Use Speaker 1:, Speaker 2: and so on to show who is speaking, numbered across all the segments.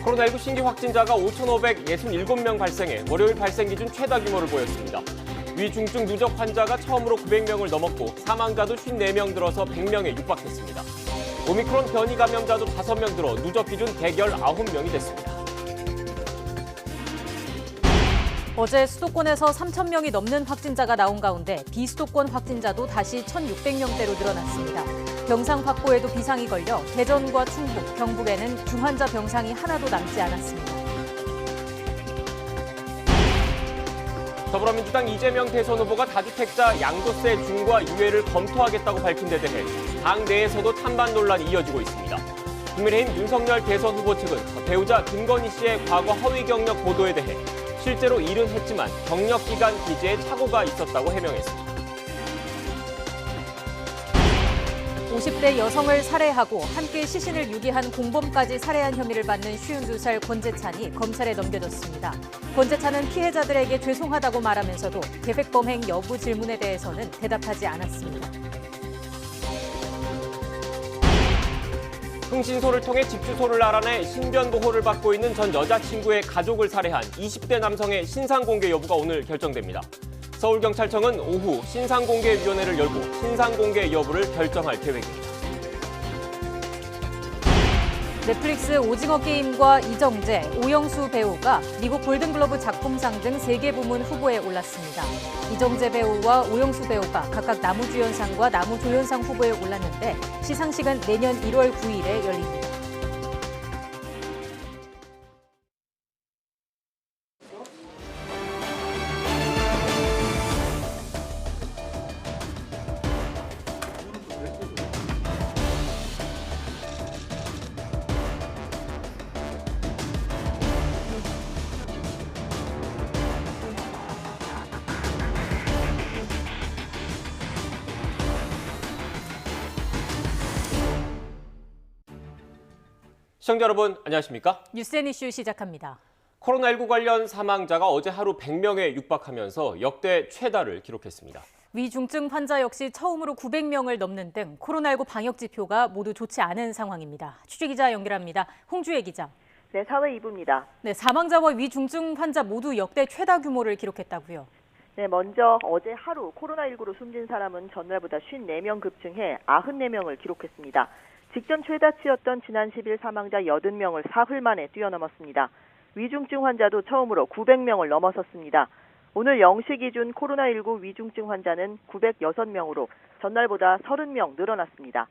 Speaker 1: 코로나19 신규 확진자가 5,567명 발생해 월요일 발생 기준 최다 규모를 보였습니다. 위중증 누적 환자가 처음으로 900명을 넘었고 사망자도 54명 들어서 100명에 육박했습니다. 오미크론 변이 감염자도 5명 들어 누적 기준 119명이 됐습니다.
Speaker 2: 어제 수도권에서 3,000명이 넘는 확진자가 나온 가운데 비수도권 확진자도 다시 1,600명대로 늘어났습니다. 병상 확보에도 비상이 걸려 대전과 충북, 경북에는 중환자 병상이 하나도 남지 않았습니다.
Speaker 1: 더불어민주당 이재명 대선 후보가 다주택자 양도세 중과 유예를 검토하겠다고 밝힌 데 대해 당 내에서도 찬반 논란이 이어지고 있습니다. 국민의힘 윤석열 대선 후보 측은 배우자 김건희 씨의 과거 허위 경력 보도에 대해 실제로 일은 했지만 경력기간 기재에 착오가 있었다고 해명했습니다.
Speaker 2: 50대 여성을 살해하고 함께 시신을 유기한 공범까지 살해한 혐의를 받는 52살 권재찬이 검찰에 넘겨졌습니다. 권재찬은 피해자들에게 죄송하다고 말하면서도 계획범행 여부 질문에 대해서는 대답하지 않았습니다.
Speaker 1: 흥신소를 통해 집 주소를 알아내 신변보호를 받고 있는 전 여자친구의 가족을 살해한 20대 남성의 신상공개 여부가 오늘 결정됩니다. 서울경찰청은 오후 신상공개위원회를 열고 신상공개 여부를 결정할 계획입니다.
Speaker 2: 넷플릭스 오징어 게임과 이정재, 오영수 배우가 미국 골든글러브 작품상 등 3개 부문 후보에 올랐습니다. 이정재 배우와 오영수 배우가 각각 나무주연상과 나무조연상 후보에 올랐는데 시상식은 내년 1월 9일에 열립니다.
Speaker 1: 시청자 여러분 안녕하십니까?
Speaker 2: 뉴스앤 이슈 시작합니다.
Speaker 1: 코로나19 관련 사망자가 어제 하루 100명에 육박하면서 역대 최다를 기록했습니다.
Speaker 2: 위중증 환자 역시 처음으로 900명을 넘는 등 코로나19 방역 지표가 모두 좋지 않은 상황입니다. 취재기자 연결합니다. 홍주혜 기자.
Speaker 3: 네, 사회 2부입니다.
Speaker 2: 네, 사망자와 위중증 환자 모두 역대 최다 규모를 기록했다고요.
Speaker 3: 네, 먼저 어제 하루 코로나19로 숨진 사람은 전날보다 54명 급증해 94명을 기록했습니다. 직전 최다치였던 지난 10일 사망자 80명을 사흘 만에 뛰어넘었습니다. 위중증 환자도 처음으로 900명을 넘어섰습니다. 오늘 0시 기준 코로나19 위중증 환자는 906명으로 전날보다 30명 늘어났습니다.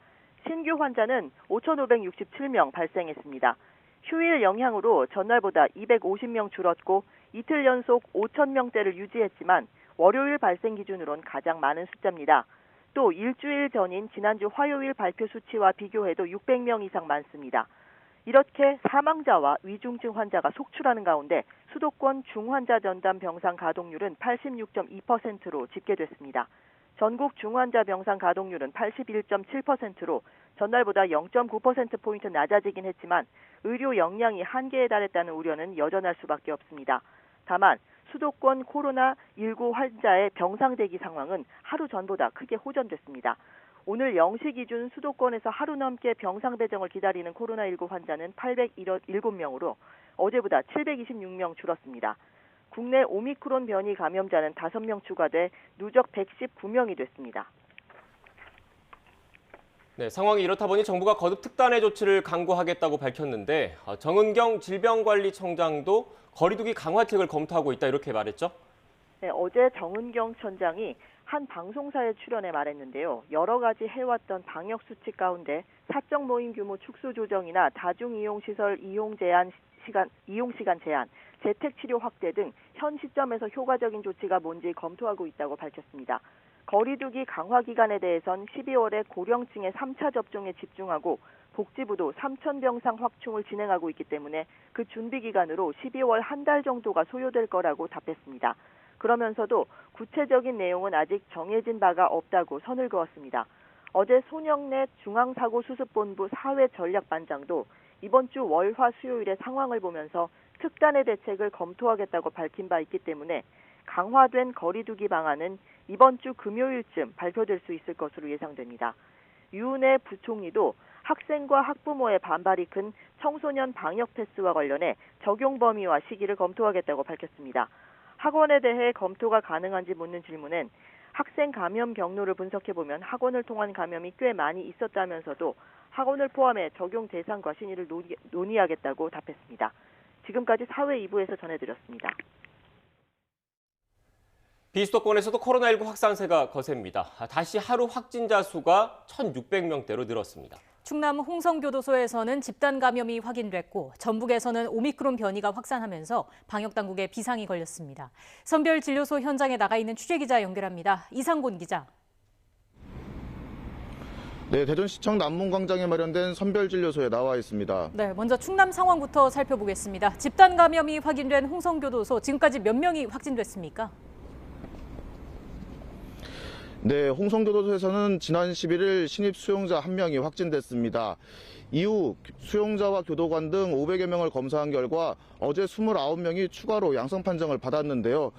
Speaker 3: 신규 환자는 5,567명 발생했습니다. 휴일 영향으로 전날보다 250명 줄었고 이틀 연속 5,000명대를 유지했지만 월요일 발생 기준으론 가장 많은 숫자입니다. 또 일주일 전인 지난주 화요일 발표 수치와 비교해도 600명 이상 많습니다. 이렇게 사망자와 위중증 환자가 속출하는 가운데 수도권 중환자 전담 병상 가동률은 86.2%로 집계됐습니다. 전국 중환자 병상 가동률은 81.7%로 전날보다 0.9%포인트 낮아지긴 했지만 의료 역량이 한계에 달했다는 우려는 여전할 수밖에 없습니다. 다만 수도권 코로나19 환자의 병상 대기 상황은 하루 전보다 크게 호전됐습니다. 오늘 0시 기준 수도권에서 하루 넘게 병상 배정을 기다리는 코로나19 환자는 807명으로 어제보다 726명 줄었습니다. 국내 오미크론 변이 감염자는 5명 추가돼 누적 119명이 됐습니다.
Speaker 1: 네, 상황이 이렇다 보니 정부가 거듭 특단의 조치를 강구하겠다고 밝혔는데 정은경 질병관리청장도 거리두기 강화책을 검토하고 있다 이렇게 말했죠?
Speaker 3: 네, 어제 정은경 천장이 한 방송사에 출연해 말했는데요. 여러 가지 해왔던 방역 수칙 가운데 사적 모임 규모 축소 조정이나 다중이용시설 이용 시간 제한, 재택치료 확대 등 현 시점에서 효과적인 조치가 뭔지 검토하고 있다고 밝혔습니다. 거리두기 강화 기간에 대해선 12월에 고령층의 3차 접종에 집중하고 복지부도 3,000병상 확충을 진행하고 있기 때문에 그 준비 기간으로 12월 한 달 정도가 소요될 거라고 답했습니다. 그러면서도 구체적인 내용은 아직 정해진 바가 없다고 선을 그었습니다. 어제 손영래 중앙사고수습본부 사회전략반장도 이번 주 월, 화, 수요일의 상황을 보면서 특단의 대책을 검토하겠다고 밝힌 바 있기 때문에 강화된 거리두기 방안은 이번 주 금요일쯤 발표될 수 있을 것으로 예상됩니다. 유은혜 부총리도 학생과 학부모의 반발이 큰 청소년 방역 패스와 관련해 적용 범위와 시기를 검토하겠다고 밝혔습니다. 학원에 대해 검토가 가능한지 묻는 질문엔 학생 감염 경로를 분석해보면 학원을 통한 감염이 꽤 많이 있었다면서도 학원을 포함해 적용 대상과 신의를 논의하겠다고 답했습니다. 지금까지 사회 2부에서 전해드렸습니다.
Speaker 1: 비수도권에서도 코로나19 확산세가 거셉니다. 다시 하루 확진자 수가 1,600명대로 늘었습니다.
Speaker 2: 충남 홍성교도소에서는 집단 감염이 확인됐고 전북에서는 오미크론 변이가 확산하면서 방역당국에 비상이 걸렸습니다. 선별진료소 현장에 나가 있는 취재기자 연결합니다. 이상곤 기자.
Speaker 4: 네, 대전시청 남문광장에 마련된 선별진료소에 나와 있습니다.
Speaker 2: 네, 먼저 충남 상황부터 살펴보겠습니다. 집단 감염이 확인된 홍성교도소, 지금까지 몇 명이 확진됐습니까?
Speaker 4: 네, 홍성교도소에서는 지난 11일 신입 수용자 1명이 확진됐습니다. 이후 수용자와 교도관 등 500여 명을 검사한 결과 어제 29명이 추가로 양성 판정을 받았는데요.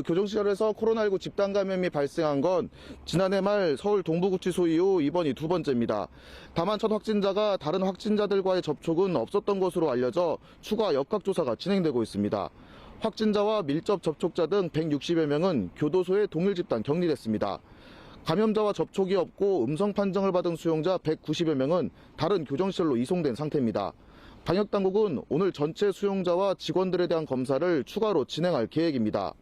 Speaker 4: 교정시설에서 코로나19 집단 감염이 발생한 건 지난해 말 서울 동부구치소 이후 이번이 두 번째입니다. 다만 첫 확진자가 다른 확진자들과의 접촉은 없었던 것으로 알려져 추가 역학조사가 진행되고 있습니다. 확진자와 밀접 접촉자 등 160여 명은 교도소에 동일 집단 격리됐습니다. 감염자와 접촉이 없고 음성 판정을 받은 수용자 190여 명은 다른 교정시설로 이송된 상태입니다. 방역당국은 오늘 전체 수용자와 직원들에 대한 검사를 추가로 진행할 계획입니다.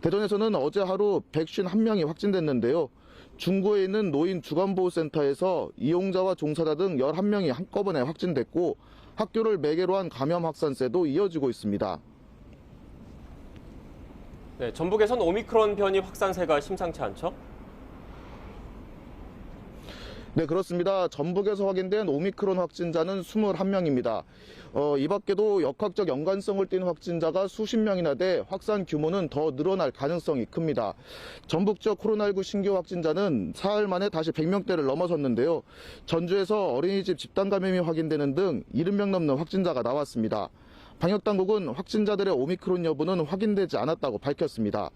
Speaker 4: 대전에서는 어제 하루 151명이 확진됐는데요. 중구에 있는 노인 주간보호센터에서 이용자와 종사자 등 11명이 한꺼번에 확진됐고 학교를 매개로 한 감염 확산세도 이어지고 있습니다.
Speaker 1: 네, 전북에선 오미크론 변이 확산세가 심상치 않죠?
Speaker 4: 네, 그렇습니다. 전북에서 확인된 오미크론 확진자는 21명입니다. 이 밖에도 역학적 연관성을 띤 확진자가 수십 명이나 돼 확산 규모는 더 늘어날 가능성이 큽니다. 전북 지역 코로나19 신규 확진자는 사흘 만에 다시 100명대를 넘어섰는데요. 전주에서 어린이집 집단 감염이 확인되는 등 70명 넘는 확진자가 나왔습니다. 방역당국은 확진자들의 오미크론 여부는 확인되지 않았다고 밝혔습니다.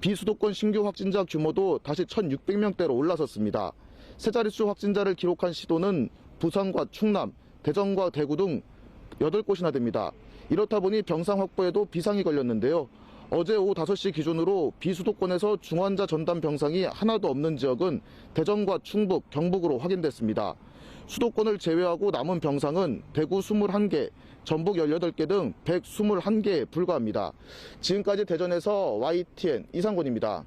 Speaker 4: 비수도권 신규 확진자 규모도 다시 1,600명대로 올라섰습니다. 세 자릿수 확진자를 기록한 시도는 부산과 충남, 대전과 대구 등 8곳이나 됩니다. 이렇다 보니 병상 확보에도 비상이 걸렸는데요. 어제 오후 5시 기준으로 비수도권에서 중환자 전담 병상이 하나도 없는 지역은 대전과 충북, 경북으로 확인됐습니다. 수도권을 제외하고 남은 병상은 대구 21개, 전북 18개 등 121개에 불과합니다. 지금까지 대전에서 YTN 이상곤입니다.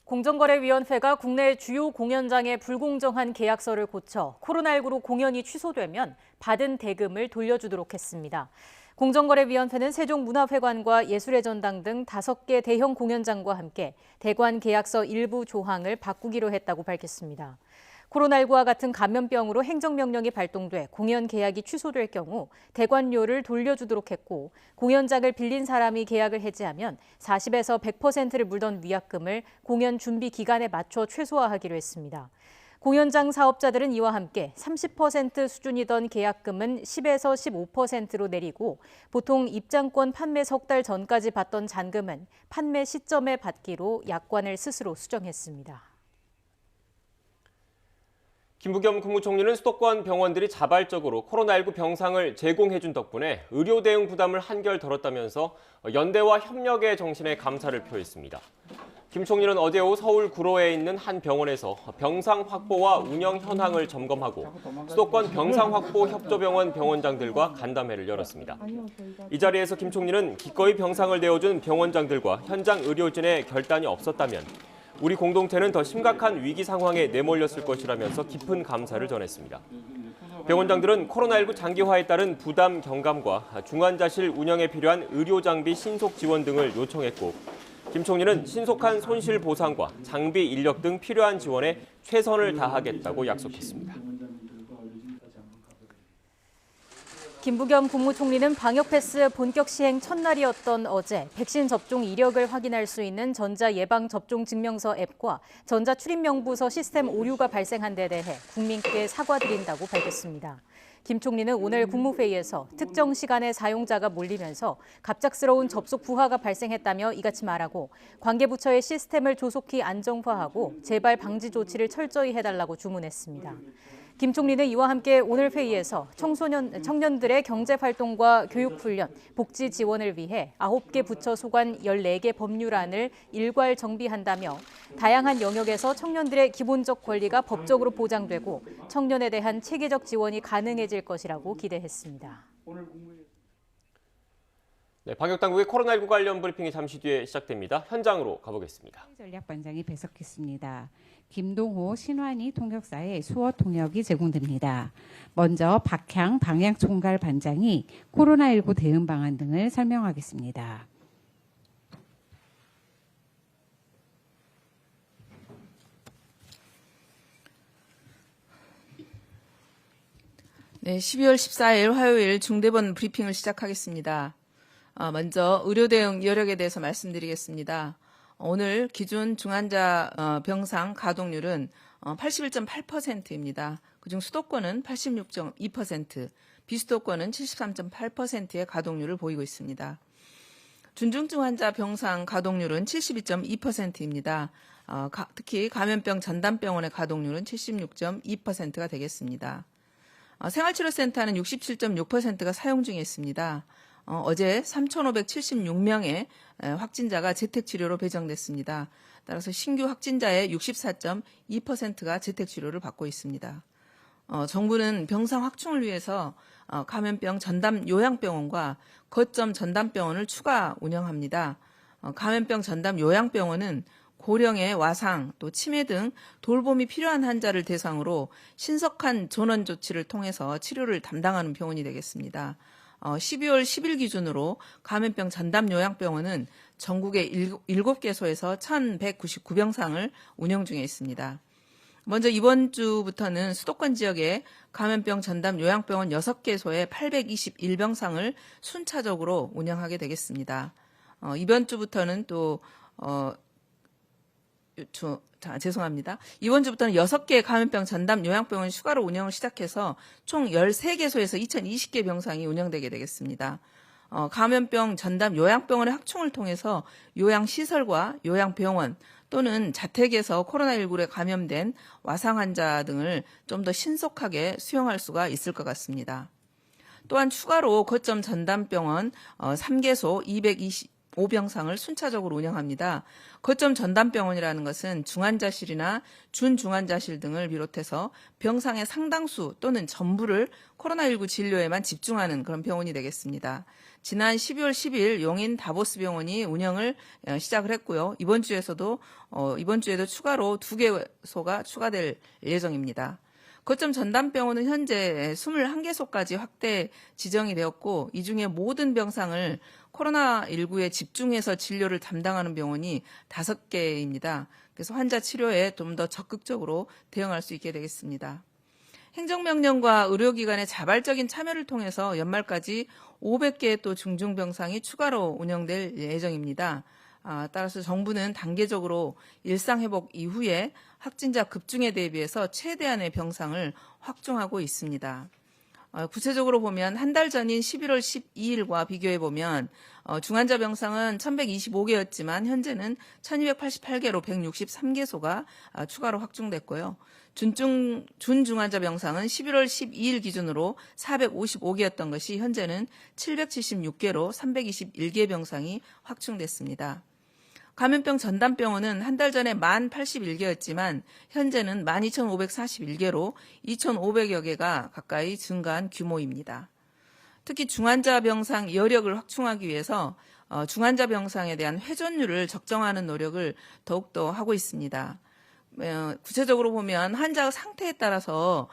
Speaker 2: 공정거래위원회가 국내 주요 공연장의 불공정한 계약서를 고쳐 코로나19로 공연이 취소되면 받은 대금을 돌려주도록 했습니다. 공정거래위원회는 세종문화회관과 예술의 전당 등 5개 대형 공연장과 함께 대관 계약서 일부 조항을 바꾸기로 했다고 밝혔습니다. 코로나19와 같은 감염병으로 행정명령이 발동돼 공연 계약이 취소될 경우 대관료를 돌려주도록 했고 공연장을 빌린 사람이 계약을 해지하면 40에서 100%를 물던 위약금을 공연 준비 기간에 맞춰 최소화하기로 했습니다. 공연장 사업자들은 이와 함께 30% 수준이던 계약금은 10에서 15%로 내리고 보통 입장권 판매 석 달 전까지 받던 잔금은 판매 시점에 받기로 약관을 스스로 수정했습니다.
Speaker 1: 김부겸 국무총리는 수도권 병원들이 자발적으로 코로나19 병상을 제공해준 덕분에 의료 대응 부담을 한결 덜었다면서 연대와 협력의 정신에 감사를 표했습니다. 김 총리는 어제 오후 서울 구로에 있는 한 병원에서 병상 확보와 운영 현황을 점검하고 수도권 병상 확보 협조병원 병원장들과 간담회를 열었습니다. 이 자리에서 김 총리는 기꺼이 병상을 내어준 병원장들과 현장 의료진의 결단이 없었다면 우리 공동체는 더 심각한 위기 상황에 내몰렸을 것이라면서 깊은 감사를 전했습니다. 병원장들은 코로나19 장기화에 따른 부담 경감과 중환자실 운영에 필요한 의료 장비 신속 지원 등을 요청했고 김 총리는 신속한 손실 보상과 장비 인력 등 필요한 지원에 최선을 다하겠다고 약속했습니다.
Speaker 2: 김부겸 국무총리는 방역 패스 본격 시행 첫날이었던 어제 백신 접종 이력을 확인할 수 있는 전자 예방 접종 증명서 앱과 전자 출입 명부서 시스템 오류가 발생한 데 대해 국민께 사과드린다고 밝혔습니다. 김 총리는 오늘 국무회의에서 특정 시간에 사용자가 몰리면서 갑작스러운 접속 부하가 발생했다며 이같이 말하고 관계부처의 시스템을 조속히 안정화하고 재발 방지 조치를 철저히 해달라고 주문했습니다. 김 총리는 이와 함께 오늘 회의에서 청년들의 경제활동과 교육훈련, 복지 지원을 위해 9개 부처 소관 14개 법률안을 일괄 정비한다며 다양한 영역에서 청년들의 기본적 권리가 법적으로 보장되고 청년에 대한 체계적 지원이 가능해질 것이라고 기대했습니다.
Speaker 1: 네, 방역당국의 코로나19 관련 브리핑이 잠시 뒤에 시작됩니다. 현장으로 가보겠습니다.
Speaker 5: 전략반장이 배석했습니다. 김동호 신환희 통역사의 수어 통역이 제공됩니다. 먼저 박향 방향총괄반장이 코로나19 대응 방안 등을 설명하겠습니다.
Speaker 6: 네, 12월 14일 화요일 중대본 브리핑을 시작하겠습니다. 먼저 의료 대응 여력에 대해서 말씀드리겠습니다. 오늘 기준 중환자 병상 가동률은 81.8%입니다. 그중 수도권은 86.2%, 비수도권은 73.8%의 가동률을 보이고 있습니다. 준중증 환자 병상 가동률은 72.2%입니다. 특히 감염병 전담병원의 가동률은 76.2%가 되겠습니다. 생활치료센터는 67.6%가 사용 중에 있습니다. 어제 3,576명의 확진자가 재택치료로 배정됐습니다. 따라서 신규 확진자의 64.2%가 재택치료를 받고 있습니다. 정부는 병상 확충을 위해서 감염병 전담 요양병원과 거점 전담병원을 추가 운영합니다. 감염병 전담 요양병원은 고령의 와상, 또 치매 등 돌봄이 필요한 환자를 대상으로 신속한 전원 조치를 통해서 치료를 담당하는 병원이 되겠습니다. 12월 10일 기준으로 감염병 전담 요양병원은 전국의 7개소에서 1,199병상을 운영 중에 있습니다. 먼저 이번 주부터는 수도권 지역에 감염병 전담 요양병원 6개소에 821병상을 순차적으로 운영하게 되겠습니다. 이번 주부터는 또 이번 주부터는 6개 감염병 전담 요양병원 추가로 운영을 시작해서 총 13개소에서 2,020개 병상이 운영되게 되겠습니다. 감염병 전담 요양병원의 확충을 통해서 요양시설과 요양병원 또는 자택에서 코로나19에 감염된 와상 환자 등을 좀 더 신속하게 수용할 수가 있을 것 같습니다. 또한 추가로 거점 전담병원 3개소 225병상을 순차적으로 운영합니다. 거점 전담병원이라는 것은 중환자실이나 준중환자실 등을 비롯해서 병상의 상당수 또는 전부를 코로나19 진료에만 집중하는 그런 병원이 되겠습니다. 지난 12월 10일 용인 다보스 병원이 운영을 시작을 했고요. 이번 주에도 추가로 2개소가 추가될 예정입니다. 거점 전담병원은 현재 21개소까지 확대 지정이 되었고 이 중에 모든 병상을 코로나19에 집중해서 진료를 담당하는 병원이 5개입니다. 그래서 환자 치료에 좀 더 적극적으로 대응할 수 있게 되겠습니다. 행정명령과 의료기관의 자발적인 참여를 통해서 연말까지 500개의 또 중증병상이 추가로 운영될 예정입니다. 따라서 정부는 단계적으로 일상회복 이후에 확진자 급증에 대비해서 최대한의 병상을 확충하고 있습니다. 구체적으로 보면 한 달 전인 11월 12일과 비교해 보면 중환자 병상은 1,125개였지만 현재는 1,288개로 163개소가 추가로 확충됐고요. 준중환자 병상은 11월 12일 기준으로 455개였던 것이 현재는 776개로 321개 병상이 확충됐습니다. 감염병 전담병원은 한 달 전에 1,081개였지만 현재는 12,541개로 2,500여 개가 가까이 증가한 규모입니다. 특히 중환자 병상 여력을 확충하기 위해서 중환자 병상에 대한 회전율을 적정하는 노력을 더욱더 하고 있습니다. 구체적으로 보면 환자 상태에 따라서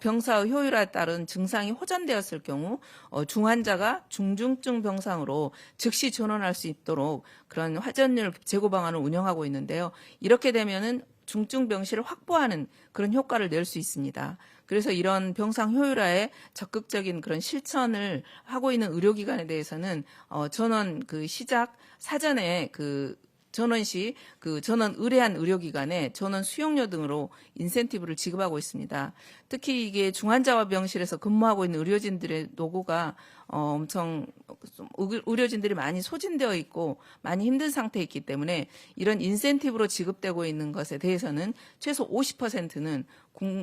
Speaker 6: 병사의 효율에 따른 증상이 호전되었을 경우 중환자가 중증증 병상으로 즉시 전원할 수 있도록 그런 회전율 제고 방안을 운영하고 있는데요. 이렇게 되면은 중증 병실을 확보하는 그런 효과를 낼 수 있습니다. 그래서 이런 병상 효율화에 적극적인 그런 실천을 하고 있는 의료기관에 대해서는 전원 시작 사전에 전원 시 그 전원 의뢰한 의료기관에 전원 수용료 등으로 인센티브를 지급하고 있습니다. 특히 이게 중환자와 병실에서 근무하고 있는 의료진들의 노고가 엄청 의료진들이 많이 소진되어 있고 많이 힘든 상태에 있기 때문에 이런 인센티브로 지급되고 있는 것에 대해서는 최소 50%는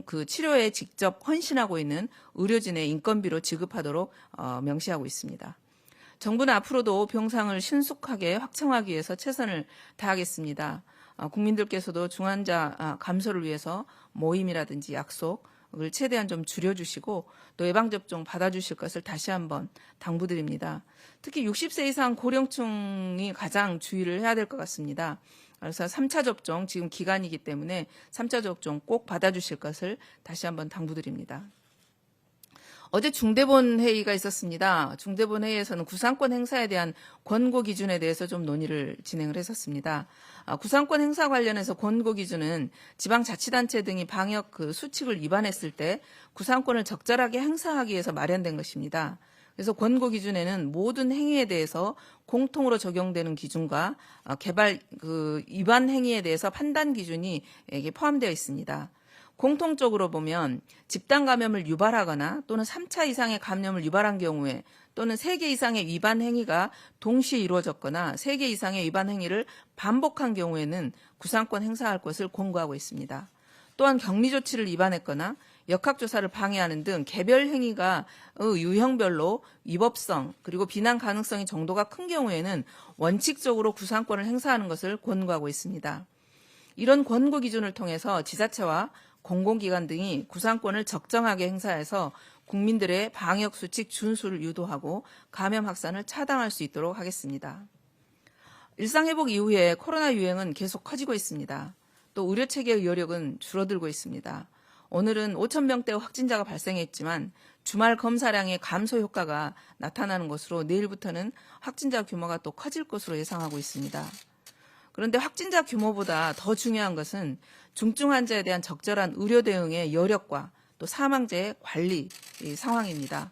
Speaker 6: 그 치료에 직접 헌신하고 있는 의료진의 인건비로 지급하도록 명시하고 있습니다. 정부는 앞으로도 병상을 신속하게 확충하기 위해서 최선을 다하겠습니다. 국민들께서도 중환자 감소를 위해서 모임이라든지 약속을 최대한 좀 줄여주시고 또 예방접종 받아주실 것을 다시 한번 당부드립니다. 특히 60세 이상 고령층이 가장 주의를 해야 될 것 같습니다. 그래서 3차 접종 지금 기간이기 때문에 3차 접종 꼭 받아주실 것을 다시 한번 당부드립니다. 어제 중대본 회의가 있었습니다. 중대본 회의에서는 구상권 행사에 대한 권고 기준에 대해서 좀 논의를 진행을 했었습니다. 구상권 행사 관련해서 권고 기준은 지방자치단체 등이 방역 수칙을 위반했을 때 구상권을 적절하게 행사하기 위해서 마련된 것입니다. 그래서 권고 기준에는 모든 행위에 대해서 공통으로 적용되는 기준과 개발 위반 행위에 대해서 판단 기준이 포함되어 있습니다. 공통적으로 보면 집단 감염을 유발하거나 또는 3차 이상의 감염을 유발한 경우에 또는 3개 이상의 위반 행위가 동시에 이루어졌거나 3개 이상의 위반 행위를 반복한 경우에는 구상권 행사할 것을 권고하고 있습니다. 또한 격리 조치를 위반했거나 역학조사를 방해하는 등 개별 행위가 유형별로 위법성 그리고 비난 가능성의 정도가 큰 경우에는 원칙적으로 구상권을 행사하는 것을 권고하고 있습니다. 이런 권고 기준을 통해서 지자체와 공공기관 등이 구상권을 적정하게 행사해서 국민들의 방역수칙 준수를 유도하고 감염 확산을 차단할 수 있도록 하겠습니다. 일상회복 이후에 코로나 유행은 계속 커지고 있습니다. 또 의료체계의 여력은 줄어들고 있습니다. 오늘은 5,000명대 확진자가 발생했지만 주말 검사량의 감소 효과가 나타나는 것으로 내일부터는 확진자 규모가 또 커질 것으로 예상하고 있습니다. 그런데 확진자 규모보다 더 중요한 것은 중증 환자에 대한 적절한 의료 대응의 여력과 또 사망자의 관리 상황입니다.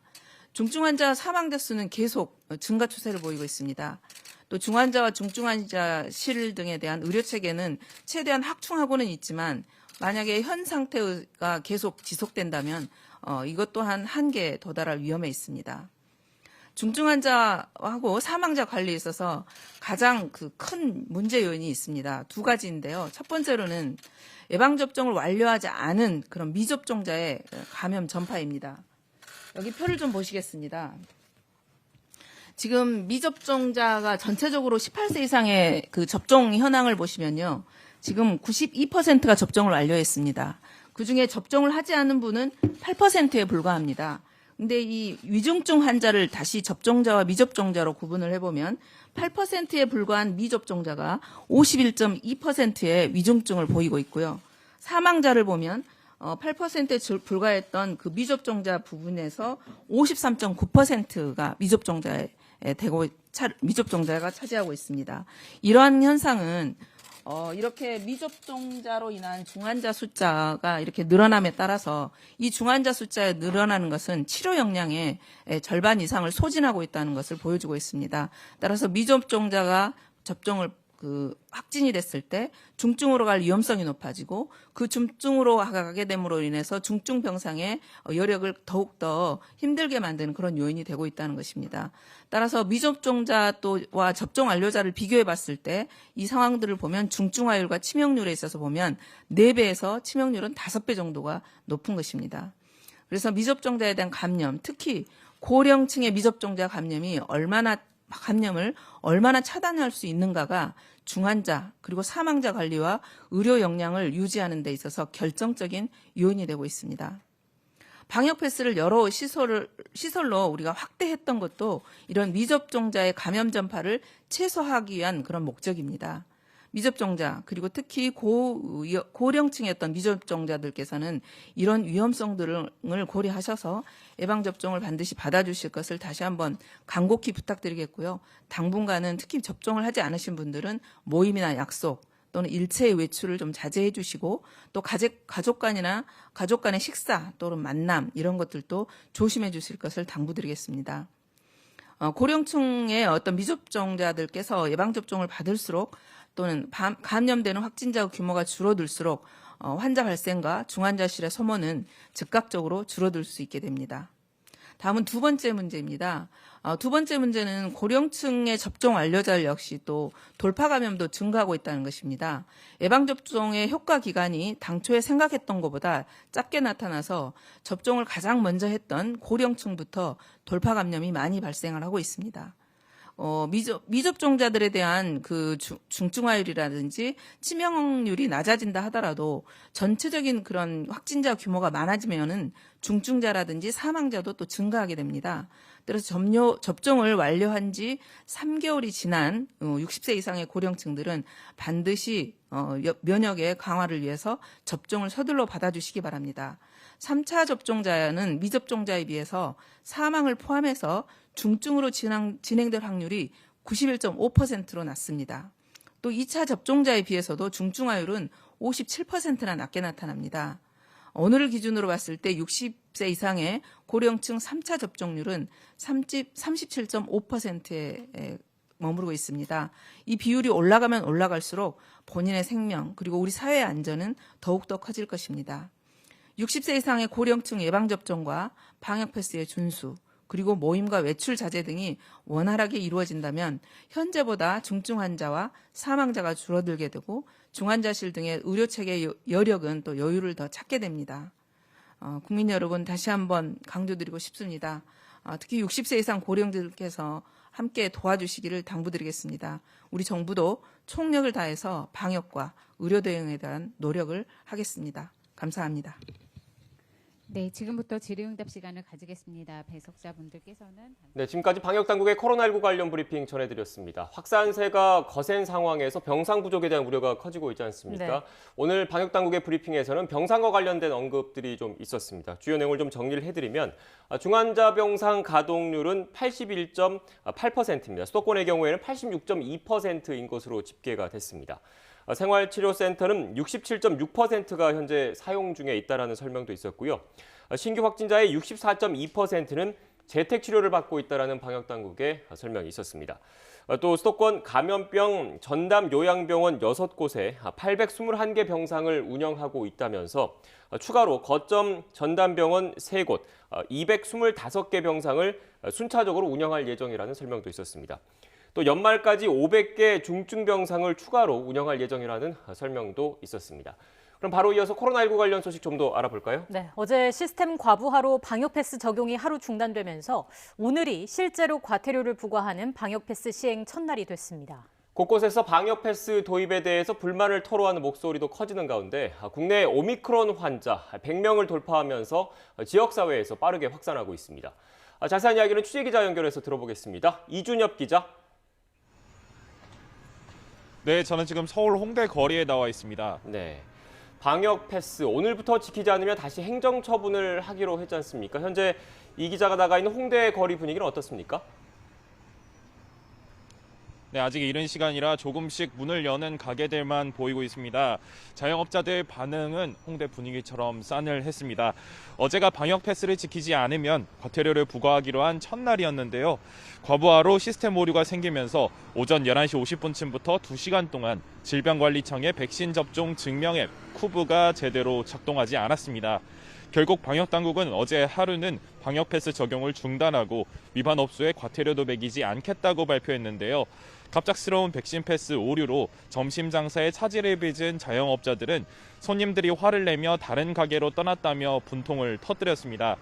Speaker 6: 중증 환자 사망자 수는 계속 증가 추세를 보이고 있습니다. 또 중환자와 중증 환자실 등에 대한 의료 체계는 최대한 확충하고는 있지만 만약에 현 상태가 계속 지속된다면 이것 또한 한계에 도달할 위험에 있습니다. 중증 환자하고 사망자 관리에 있어서 가장 큰 문제 요인이 있습니다. 두 가지인데요. 첫 번째로는 예방접종을 완료하지 않은 그런 미접종자의 감염 전파입니다. 여기 표를 좀 보시겠습니다. 지금 미접종자가 전체적으로 18세 이상의 접종 현황을 보시면요. 지금 92%가 접종을 완료했습니다. 그중에 접종을 하지 않은 분은 8%에 불과합니다. 근데 이 위중증 환자를 다시 접종자와 미접종자로 구분을 해보면 8%에 불과한 미접종자가 51.2%의 위중증을 보이고 있고요. 사망자를 보면 8%에 불과했던 그 미접종자 부분에서 53.9%가 미접종자가 차지하고 있습니다. 이러한 현상은 이렇게 미접종자로 인한 중환자 숫자가 이렇게 늘어남에 따라서 이 중환자 숫자에 늘어나는 것은 치료 역량의 절반 이상을 소진하고 있다는 것을 보여주고 있습니다. 따라서 미접종자가 접종을 확진이 됐을 때 중증으로 갈 위험성이 높아지고 그 중증으로 가게 됨으로 인해서 중증 병상의 여력을 더욱더 힘들게 만드는 그런 요인이 되고 있다는 것입니다. 따라서 미접종자와 접종 완료자를 비교해 봤을 때 이 상황들을 보면 중증화율과 치명률에 있어서 보면 4배에서 치명률은 5배 정도가 높은 것입니다. 그래서 미접종자에 대한 감염, 특히 고령층의 미접종자 감염을 얼마나 차단할 수 있는가가 중환자 그리고 사망자 관리와 의료 역량을 유지하는 데 있어서 결정적인 요인이 되고 있습니다. 방역 패스를 여러 시설로 우리가 확대했던 것도 이런 미접종자의 감염 전파를 최소화하기 위한 그런 목적입니다. 미접종자 그리고 특히 고령층의 어떤 미접종자들께서는 이런 위험성들을 고려하셔서 예방접종을 반드시 받아주실 것을 다시 한번 간곡히 부탁드리겠고요. 당분간은 특히 접종을 하지 않으신 분들은 모임이나 약속 또는 일체의 외출을 좀 자제해 주시고 또 가족 간의 식사 또는 만남 이런 것들도 조심해 주실 것을 당부드리겠습니다. 고령층의 어떤 미접종자들께서 예방접종을 받을수록 또는 감염되는 확진자 규모가 줄어들수록 환자 발생과 중환자실의 소모는 즉각적으로 줄어들 수 있게 됩니다. 다음은 두 번째 문제입니다. 두 번째 문제는 고령층의 접종 완료자들 역시 또 돌파 감염도 증가하고 있다는 것입니다. 예방접종의 효과 기간이 당초에 생각했던 것보다 짧게 나타나서 접종을 가장 먼저 했던 고령층부터 돌파 감염이 많이 발생을 하고 있습니다. 미접종자들에 대한 그 중증화율이라든지 치명률이 낮아진다 하더라도 전체적인 그런 확진자 규모가 많아지면은 중증자라든지 사망자도 또 증가하게 됩니다. 그래서 접종을 완료한 지 3개월이 지난 60세 이상의 고령층들은 반드시 면역의 강화를 위해서 접종을 서둘러 받아주시기 바랍니다. 3차 접종자는 미접종자에 비해서 사망을 포함해서 중증으로 진행될 확률이 91.5%로 낮습니다. 또 2차 접종자에 비해서도 중증화율은 57%나 낮게 나타납니다. 오늘을 기준으로 봤을 때 60세 이상의 고령층 3차 접종률은 37.5%에 머무르고 있습니다. 이 비율이 올라가면 올라갈수록 본인의 생명 그리고 우리 사회의 안전은 더욱더 커질 것입니다. 60세 이상의 고령층 예방접종과 방역 패스의 준수, 그리고 모임과 외출 자제 등이 원활하게 이루어진다면 현재보다 중증 환자와 사망자가 줄어들게 되고 중환자실 등의 의료체계 여력은 또 여유를 더 찾게 됩니다. 국민 여러분 다시 한번 강조드리고 싶습니다. 특히 60세 이상 고령들께서 함께 도와주시기를 당부드리겠습니다. 우리 정부도 총력을 다해서 방역과 의료 대응에 대한 노력을 하겠습니다. 감사합니다.
Speaker 5: 네, 지금부터 질의응답 시간을 가지겠습니다. 배석자분들께서는
Speaker 1: 네, 지금까지 방역당국의 코로나19 관련 브리핑 전해드렸습니다. 확산세가 거센 상황에서 병상 부족에 대한 우려가 커지고 있지 않습니까?
Speaker 2: 네.
Speaker 1: 오늘 방역당국의 브리핑에서는 병상과 관련된 언급들이 좀 있었습니다. 주요 내용을 좀 정리를 해드리면 중환자 병상 가동률은 81.8%입니다. 수도권의 경우에는 86.2%인 것으로 집계가 됐습니다. 생활치료센터는 67.6%가 현재 사용 중에 있다는 설명도 있었고요. 신규 확진자의 64.2%는 재택치료를 받고 있다는 방역당국의 설명이 있었습니다. 또 수도권 감염병 전담 요양병원 6곳에 821개 병상을 운영하고 있다면서 추가로 거점 전담병원 3곳, 225개 병상을 순차적으로 운영할 예정이라는 설명도 있었습니다. 또 연말까지 500개 중증병상을 추가로 운영할 예정이라는 설명도 있었습니다. 그럼 바로 이어서 코로나19 관련 소식 좀 더 알아볼까요?
Speaker 2: 네, 어제 시스템 과부하로 방역패스 적용이 하루 중단되면서 오늘이 실제로 과태료를 부과하는 방역패스 시행 첫날이 됐습니다.
Speaker 1: 곳곳에서 방역패스 도입에 대해서 불만을 토로하는 목소리도 커지는 가운데 국내 오미크론 환자 100명을 돌파하면서 지역사회에서 빠르게 확산하고 있습니다. 자세한 이야기는 취재기자 연결해서 들어보겠습니다. 이준엽 기자.
Speaker 7: 네, 저는 지금 서울 홍대 거리에 나와 있습니다.
Speaker 1: 네, 방역 패스 오늘부터 지키지 않으면 다시 행정 처분을 하기로 했지 않습니까? 현재 이 기자가 나가 있는 홍대 거리 분위기는 어떻습니까?
Speaker 7: 네, 아직 이른 시간이라 조금씩 문을 여는 가게들만 보이고 있습니다. 자영업자들 반응은 홍대 분위기처럼 싸늘했습니다. 어제가 방역 패스를 지키지 않으면 과태료를 부과하기로 한 첫날이었는데요. 과부하로 시스템 오류가 생기면서 오전 11시 50분쯤부터 2시간 동안 질병관리청의 백신 접종 증명 앱 쿠브가 제대로 작동하지 않았습니다. 결국 방역당국은 어제 하루는 방역패스 적용을 중단하고 위반 업소에 과태료도 매기지 않겠다고 발표했는데요. 갑작스러운 백신 패스 오류로 점심 장사에 차질을 빚은 자영업자들은 손님들이 화를 내며 다른 가게로 떠났다며 분통을 터뜨렸습니다.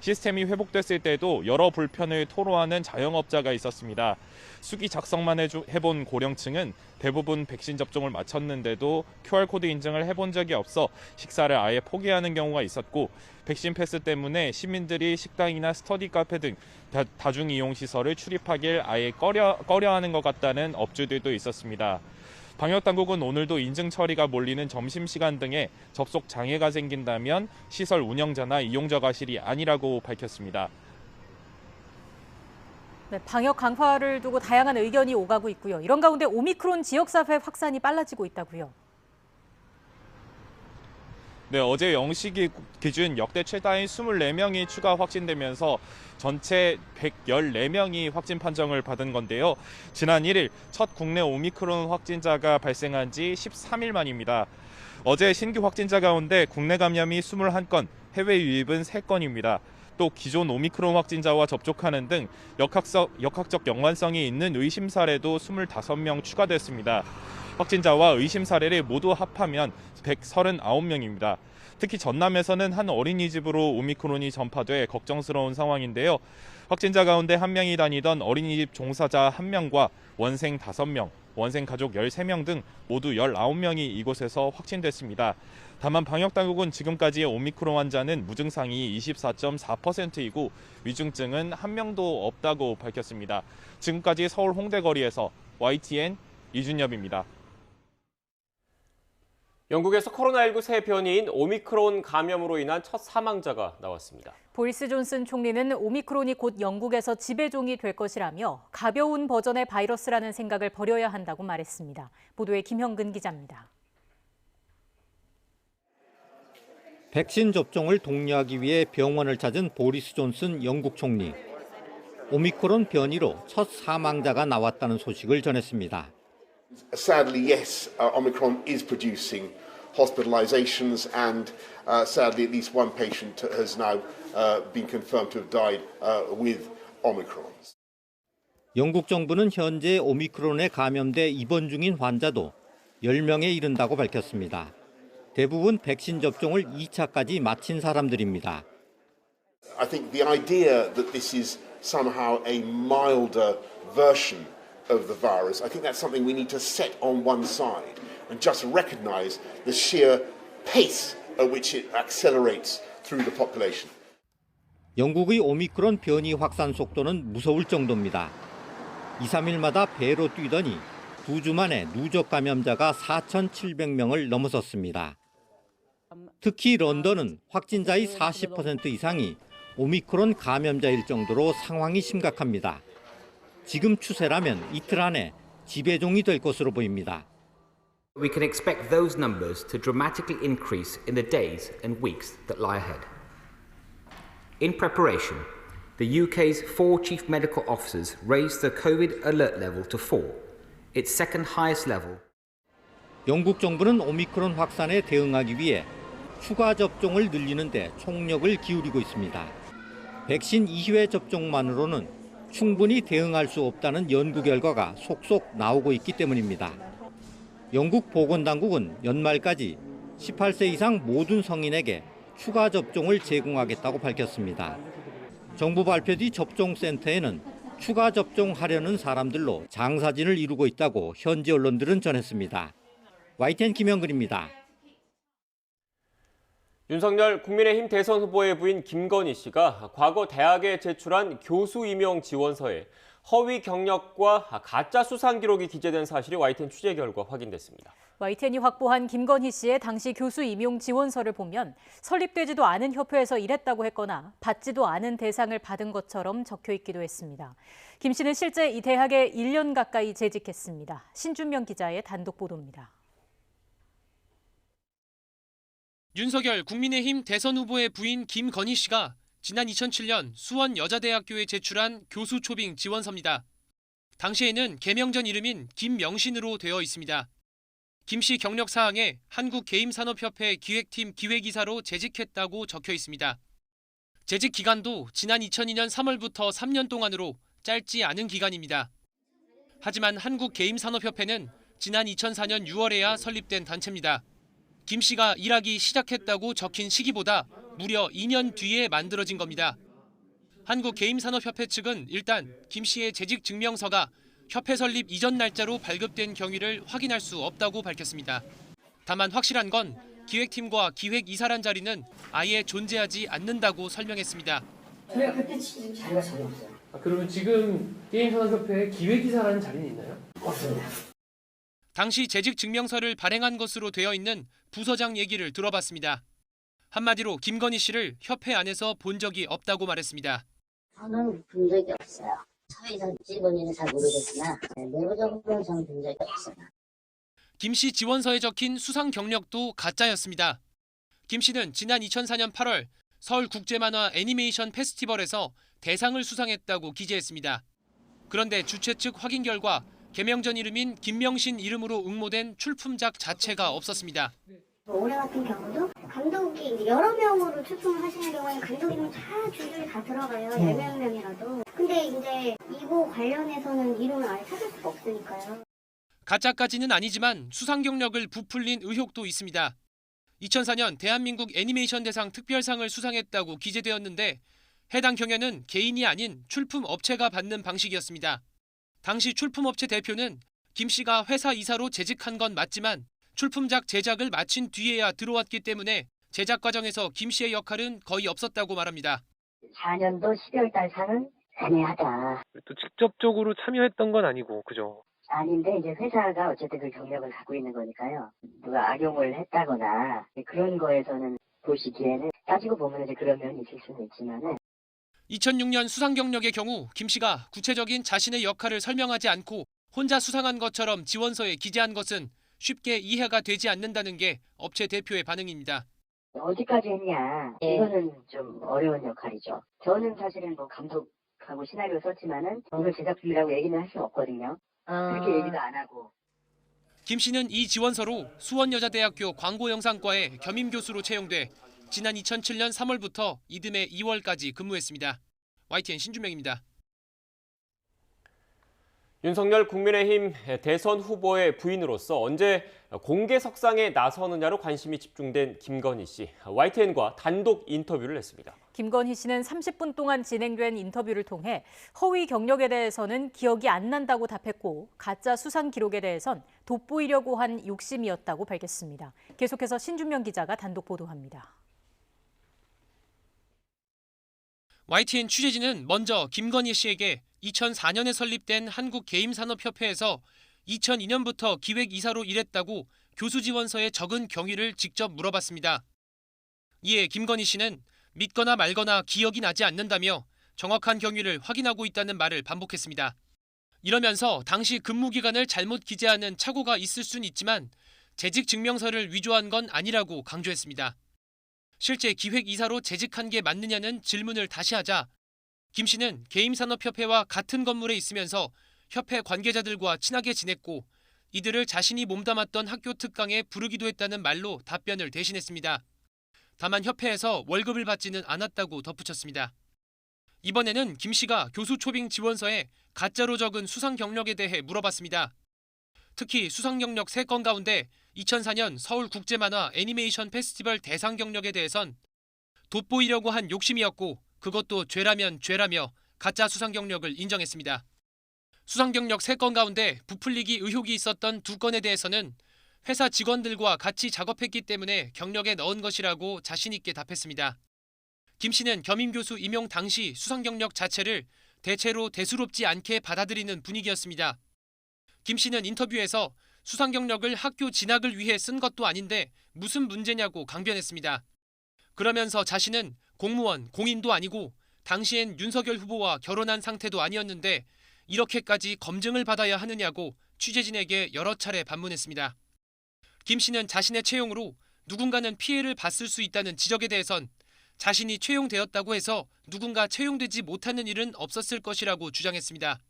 Speaker 7: 시스템이 회복됐을 때도 여러 불편을 토로하는 자영업자가 있었습니다. 수기 작성만 해본 고령층은 대부분 백신 접종을 마쳤는데도 QR코드 인증을 해본 적이 없어 식사를 아예 포기하는 경우가 있었고 백신 패스 때문에 시민들이 식당이나 스터디 카페 등 다중이용시설을 출입하길 아예 꺼려하는 것 같다는 업주들도 있었습니다. 방역당국은 오늘도 인증 처리가 몰리는 점심시간 등에 접속 장애가 생긴다면 시설 운영자나 이용자 과실이 아니라고 밝혔습니다.
Speaker 2: 네, 방역 강화를 두고 다양한 의견이 오가고 있고요. 이런 가운데 오미크론 지역사회 확산이 빨라지고 있다고요.
Speaker 7: 네, 어제 0시 기준 역대 최다인 24명이 추가 확진되면서 전체 114명이 확진 판정을 받은 건데요. 지난 1일 첫 국내 오미크론 확진자가 발생한 지 13일 만입니다. 어제 신규 확진자 가운데 국내 감염이 21건, 해외 유입은 3건입니다. 또 기존 오미크론 확진자와 접촉하는 등 역학적 연관성이 있는 의심 사례도 25명 추가됐습니다. 확진자와 의심 사례를 모두 합하면 139명입니다. 특히 전남에서는 한 어린이집으로 오미크론이 전파돼 걱정스러운 상황인데요. 확진자 가운데 한 명이 다니던 어린이집 종사자 1명과 원생 5명, 원생 가족 13명 등 모두 19명이 이곳에서 확진됐습니다. 다만 방역당국은 지금까지의 오미크론 환자는 무증상이 24.4%이고 위중증은 1명도 없다고 밝혔습니다. 지금까지 서울 홍대 거리에서 YTN 이준엽입니다.
Speaker 1: 영국에서 코로나19 새 변이인 오미크론 감염으로 인한 첫 사망자가 나왔습니다.
Speaker 2: 보리스 존슨 총리는 오미크론이 곧 영국에서 지배종이 될 것이라며 가벼운 버전의 바이러스라는 생각을 버려야 한다고 말했습니다. 보도에 김형근 기자입니다.
Speaker 8: 백신 접종을 독려하기 위해 병원을 찾은 보리스 존슨 영국 총리. 오미크론 변이로 첫 사망자가 나왔다는 소식을 전했습니다.
Speaker 9: Sadly, yes, Omicron is producing hospitalizations and sadly at least one patient has now been confirmed to have died with Omicron.
Speaker 8: 영국 정부는 현재 오미크론에 감염돼 입원 중인 환자도 10명에 이른다고 밝혔습니다. 대부분 백신 접종을 2차까지 마친 사람들입니다.
Speaker 9: I think the idea that this is somehow a milder version of the virus, I think that's something we need to set on one side and just recognize the sheer pace at which it accelerates through the population.
Speaker 8: 영국의 오미크론 변이 확산 속도는 무서울 정도입니다. 2, 3일마다 배로 뛰더니 2주 만에 누적 감염자가 4,700명을 넘어섰습니다. 특히 런던은 확진자의 40% 이상이 오미크론 감염자일 정도로 상황이 심각합니다. 지금 추세라면 이틀 안에 지배종이 될 것으로 보입니다.
Speaker 10: We can expect those numbers to dramatically increase in the days and weeks that lie ahead. In preparation, the UK's 4 chief medical officers raised the COVID alert level to 4, its second highest level.
Speaker 8: 영국 정부는 오미크론 확산에 대응하기 위해 추가 접종을 늘리는 데 총력을 기울이고 있습니다. 백신 2회 접종만으로는 충분히 대응할 수 없다는 연구 결과가 속속 나오고 있기 때문입니다. 영국 보건당국은 연말까지 18세 이상 모든 성인에게 추가 접종을 제공하겠다고 밝혔습니다. 정부 발표 뒤 접종센터에는 추가 접종하려는 사람들로 장사진을 이루고 있다고 현지 언론들은 전했습니다. YTN 김영근입니다.
Speaker 1: 윤석열 국민의힘 대선 후보의 부인 김건희 씨가 과거 대학에 제출한 교수 임용 지원서에 허위 경력과 가짜 수상 기록이 기재된 사실이 YTN 취재 결과 확인됐습니다.
Speaker 2: YTN이 확보한 김건희 씨의 당시 교수 임용 지원서를 보면 설립되지도 않은 협회에서 일했다고 했거나 받지도 않은 대상을 받은 것처럼 적혀 있기도 했습니다. 김 씨는 실제 이 대학에 1년 가까이 재직했습니다. 신준명 기자의 단독 보도입니다.
Speaker 11: 윤석열 국민의힘 대선 후보의 부인 김건희 씨가 지난 2007년 수원여자대학교에 제출한 교수 초빙 지원서입니다. 당시에는 개명 전 이름인 김명신으로 되어 있습니다. 김 씨 경력 사항에 한국게임산업협회 기획팀 기획이사로 재직했다고 적혀 있습니다. 재직 기간도 지난 2002년 3월부터 3년 동안으로 짧지 않은 기간입니다. 하지만 한국게임산업협회는 지난 2004년 6월에야 설립된 단체입니다. 김 씨가 일하기 시작했다고 적힌 시기보다 무려 2년 뒤에 만들어진 겁니다. 한국게임산업협회 측은 일단 김 씨의 재직 증명서가 협회 설립 이전 날짜로 발급된 경위를 확인할 수 없다고 밝혔습니다. 다만 확실한 건 기획팀과 기획이사란 자리는 아예 존재하지 않는다고 설명했습니다.
Speaker 12: 저희가 그때 취직 자리가 전혀 없어요.
Speaker 11: 그러면 지금 게임산업협회 기획이사라는 자리는 있나요?
Speaker 12: 없습니다.
Speaker 11: 당시 재직 증명서를 발행한 것으로 되어 있는 부서장 얘기를 들어봤습니다. 한마디로 김건희 씨를 협회 안에서 본 적이 없다고 말했습니다.
Speaker 12: 저는 본 적이 없어요. 사회에서 직원인은 잘 모르겠으나 내부적으로는 저는 본 적이 없어요.
Speaker 11: 김 씨 지원서에 적힌 수상 경력도 가짜였습니다. 김 씨는 지난 2004년 8월 서울국제만화 애니메이션 페스티벌에서 대상을 수상했다고 기재했습니다. 그런데 주최 측 확인 결과 개명 전 이름인 김명신 이름으로 응모된 출품작 자체가 없었습니다.
Speaker 13: 올해 같은 경우도 감독이 이제 여러 명으로 출품을 하시는 경우에는 감독 이름 다 줄줄이 다 들어가요. 10명이라도. 근데 이제 이거 관련해서는 이름을 아예 찾을 수가 없으니까요.
Speaker 11: 가짜까지는 아니지만 수상 경력을 부풀린 의혹도 있습니다. 2004년 대한민국 애니메이션 대상 특별상을 수상했다고 기재되었는데 해당 경연은 개인이 아닌 출품 업체가 받는 방식이었습니다. 당시 출품업체 대표는 김 씨가 회사 이사로 재직한 건 맞지만 출품작 제작을 마친 뒤에야 들어왔기 때문에 제작 과정에서 김 씨의 역할은 거의 없었다고 말합니다.
Speaker 12: 4년도 12월 달 상은 애매하다.
Speaker 14: 또 직접적으로 참여했던 건 아니고, 그죠?
Speaker 12: 아닌데 이제 회사가 어쨌든 그 경력을 갖고 있는 거니까요. 누가 악용을 했다거나 그런 거에서는 보시기에는 따지고 보면 이제 그런 면이 있을 수는 있지만은
Speaker 11: 2006년 수상 경력의 경우 김 씨가 구체적인 자신의 역할을 설명하지 않고 혼자 수상한 것처럼 지원서에 기재한 것은 쉽게 이해가 되지 않는다는 게 업체 대표의 반응입니다.
Speaker 12: 어디까지 했냐 이거는 좀 어려운 역할이죠. 저는 사실은 뭐 감독하고 시나리오 썼지만은 오늘 제작 중이라고 얘기는 할 수 없거든요. 그렇게 얘기도 안 하고.
Speaker 11: 김 씨는 이 지원서로 수원여자대학교 광고영상과에 겸임 교수로 채용돼 지난 2007년 3월부터 이듬해 2월까지 근무했습니다. YTN 신준명입니다.
Speaker 1: 윤석열 국민의힘 대선 후보의 부인으로서 언제 공개석상에 나서느냐로 관심이 집중된 김건희 씨. YTN과 단독 인터뷰를 했습니다.
Speaker 2: 김건희 씨는 30분 동안 진행된 인터뷰를 통해 허위 경력에 대해서는 기억이 안 난다고 답했고 가짜 수상 기록에 대해선 돋보이려고 한 욕심이었다고 밝혔습니다. 계속해서 신준명 기자가 단독 보도합니다.
Speaker 11: YTN 취재진은 먼저 김건희 씨에게 2004년에 설립된 한국게임산업협회에서 2002년부터 기획이사로 일했다고 교수 지원서에 적은 경위를 직접 물어봤습니다. 이에 김건희 씨는 믿거나 말거나 기억이 나지 않는다며 정확한 경위를 확인하고 있다는 말을 반복했습니다. 이러면서 당시 근무 기간을 잘못 기재하는 착오가 있을 수는 있지만 재직 증명서를 위조한 건 아니라고 강조했습니다. 실제 기획이사로 재직한 게 맞느냐는 질문을 다시 하자 김 씨는 게임산업협회와 같은 건물에 있으면서 협회 관계자들과 친하게 지냈고 이들을 자신이 몸담았던 학교 특강에 부르기도 했다는 말로 답변을 대신했습니다. 다만 협회에서 월급을 받지는 않았다고 덧붙였습니다. 이번에는 김 씨가 교수 초빙 지원서에 가짜로 적은 수상 경력에 대해 물어봤습니다. 특히 수상 경력 3건 가운데 2004년 서울국제만화 애니메이션 페스티벌 대상 경력에 대해선 돋보이려고 한 욕심이었고 그것도 죄라면 죄라며 가짜 수상 경력을 인정했습니다. 수상 경력 3건 가운데 부풀리기 의혹이 있었던 2건에 대해서는 회사 직원들과 같이 작업했기 때문에 경력에 넣은 것이라고 자신 있게 답했습니다. 김 씨는 겸임 교수 임용 당시 수상 경력 자체를 대체로 대수롭지 않게 받아들이는 분위기였습니다. 김 씨는 인터뷰에서 수상 경력을 학교 진학을 위해 쓴 것도 아닌데 무슨 문제냐고 강변했습니다. 그러면서 자신은 공무원, 공인도 아니고 당시엔 윤석열 후보와 결혼한 상태도 아니었는데 이렇게까지 검증을 받아야 하느냐고 취재진에게 여러 차례 반문했습니다. 김 씨는 자신의 채용으로 누군가는 피해를 봤을 수 있다는 지적에 대해선 자신이 채용되었다고 해서 누군가 채용되지 못하는 일은 없었을 것이라고 주장했습니다.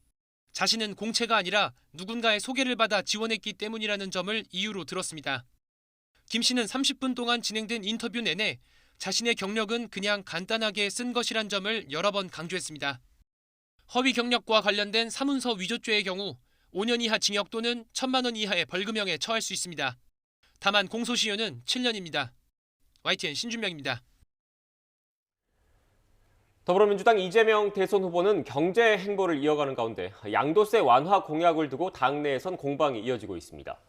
Speaker 11: 자신은 공채가 아니라 누군가의 소개를 받아 지원했기 때문이라는 점을 이유로 들었습니다. 김 씨는 30분 동안 진행된 인터뷰 내내 자신의 경력은 그냥 간단하게 쓴 것이란 점을 여러 번 강조했습니다. 허위 경력과 관련된 사문서 위조죄의 경우 5년 이하 징역 또는 1,000만 원 이하의 벌금형에 처할 수 있습니다. 다만 공소시효는 7년입니다. YTN 신준명입니다.
Speaker 1: 더불어민주당 이재명 대선 후보는 경제 행보를 이어가는 가운데 양도세 완화 공약을 두고 당내에선 공방이 이어지고 있습니다.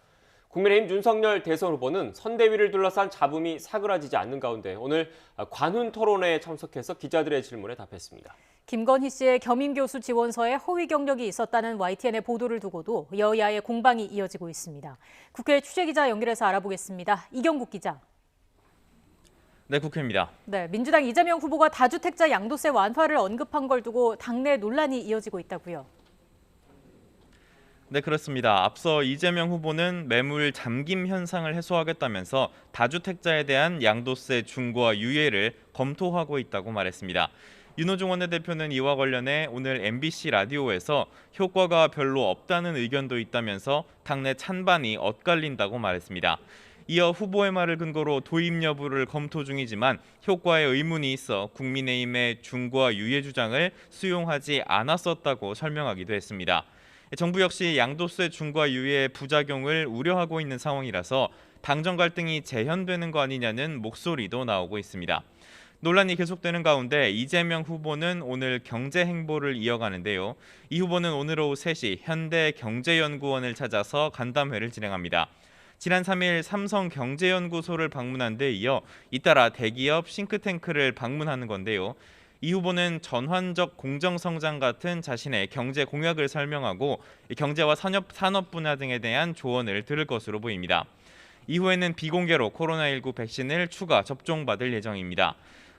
Speaker 1: 국민의힘 윤석열 대선 후보는 선대위를 둘러싼 잡음이 사그라지지 않는 가운데 오늘 관훈 토론회에 참석해서 기자들의 질문에 답했습니다.
Speaker 2: 김건희 씨의 겸임 교수 지원서에 허위 경력이 있었다는 YTN의 보도를 두고도 여야의 공방이 이어지고 있습니다. 국회 취재기자 연결해서 알아보겠습니다. 이경국 기자.
Speaker 15: 네, 국회입니다.
Speaker 2: 네, 민주당 이재명 후보가 다주택자 양도세 완화를 언급한 걸 두고 당내 논란이 이어지고 있다고요.
Speaker 15: 네, 그렇습니다. 앞서 이재명 후보는 매물 잠김 현상을 해소하겠다면서 다주택자에 대한 양도세 중과 유예를 검토하고 있다고 말했습니다. 윤호중 원내대표는 이와 관련해 오늘 MBC 라디오에서 효과가 별로 없다는 의견도 있다면서 당내 찬반이 엇갈린다고 말했습니다. 이어 후보의 말을 근거로 도입 여부를 검토 중이지만 효과에 의문이 있어 국민의힘의 중과 유예 주장을 수용하지 않았었다고 설명하기도 했습니다. 정부 역시 양도세 중과 유예의 부작용을 우려하고 있는 상황이라서 당정 갈등이 재현되는 거 아니냐는 목소리도 나오고 있습니다. 논란이 계속되는 가운데 이재명 후보는 오늘 경제 행보를 이어가는데요. 이 후보는 오늘 오후 3시 현대경제연구원을 찾아서 간담회를 진행합니다. 지난 3일 삼성경제연구소를 방문한 데 이어 잇따라 대기업 싱크탱크를 방문하는 건데요. 이 후보는 전환적 공정성장 같은 자신의 경제 공약을 설명하고 경제와 산업 분야 등에 대한 조언을 들을 것으로 보입니다. 이후에는 비공개로 코로나19 백신을 추가 접종받을 예정입니다.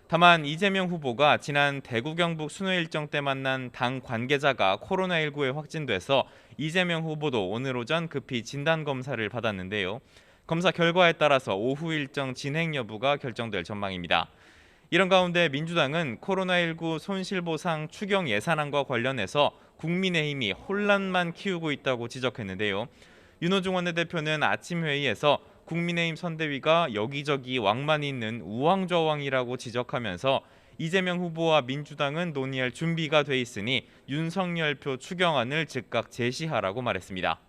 Speaker 15: 다만 이재명 후보가 지난 대구 경북 순회 일정 때 만난 당 관계자가 코로나19에 확진돼서 이재명 후보도 오늘 오전 급히 진단검사를 받았는데요. 검사 결과에 따라서 오후 일정 진행 여부가 결정될 전망입니다. 이런 가운데 민주당은 코로나19 손실보상 추경 예산안과 관련해서 국민의힘이 혼란만 키우고 있다고 지적했는데요. 윤호중 원내대표는 아침 회의에서 국민의힘 선대위가 여기저기 왕만 있는 우왕좌왕이라고 지적하면서 이재명 후보와 민주당은 논의할 준비가 돼 있으니 윤석열표 추경안을 즉각 제시하라고 말했습니다.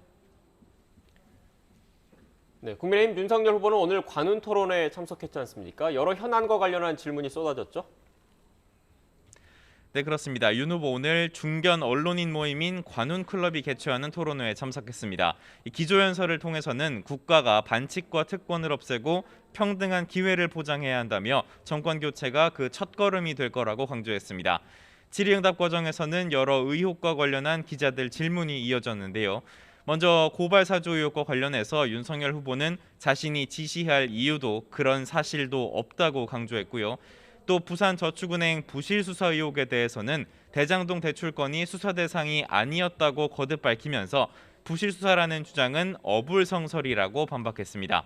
Speaker 1: 네, 국민의힘 윤석열 후보는 오늘 관훈 토론회에 참석했지 않습니까? 여러 현안과 관련한 질문이 쏟아졌죠?
Speaker 15: 네, 그렇습니다. 윤 후보 오늘 중견 언론인 모임인 관훈클럽이 개최하는 토론회에 참석했습니다. 이 기조연설을 통해서는 국가가 반칙과 특권을 없애고 평등한 기회를 보장해야 한다며 정권 교체가 그 첫걸음이 될 거라고 강조했습니다. 질의응답 과정에서는 여러 의혹과 관련한 기자들 질문이 이어졌는데요. 먼저 고발 사주 의혹과 관련해서 윤석열 후보는 자신이 지시할 이유도 그런 사실도 없다고 강조했고요. 또 부산저축은행 부실 수사 의혹에 대해서는 대장동 대출건이 수사 대상이 아니었다고 거듭 밝히면서 부실 수사라는 주장은 어불성설이라고 반박했습니다.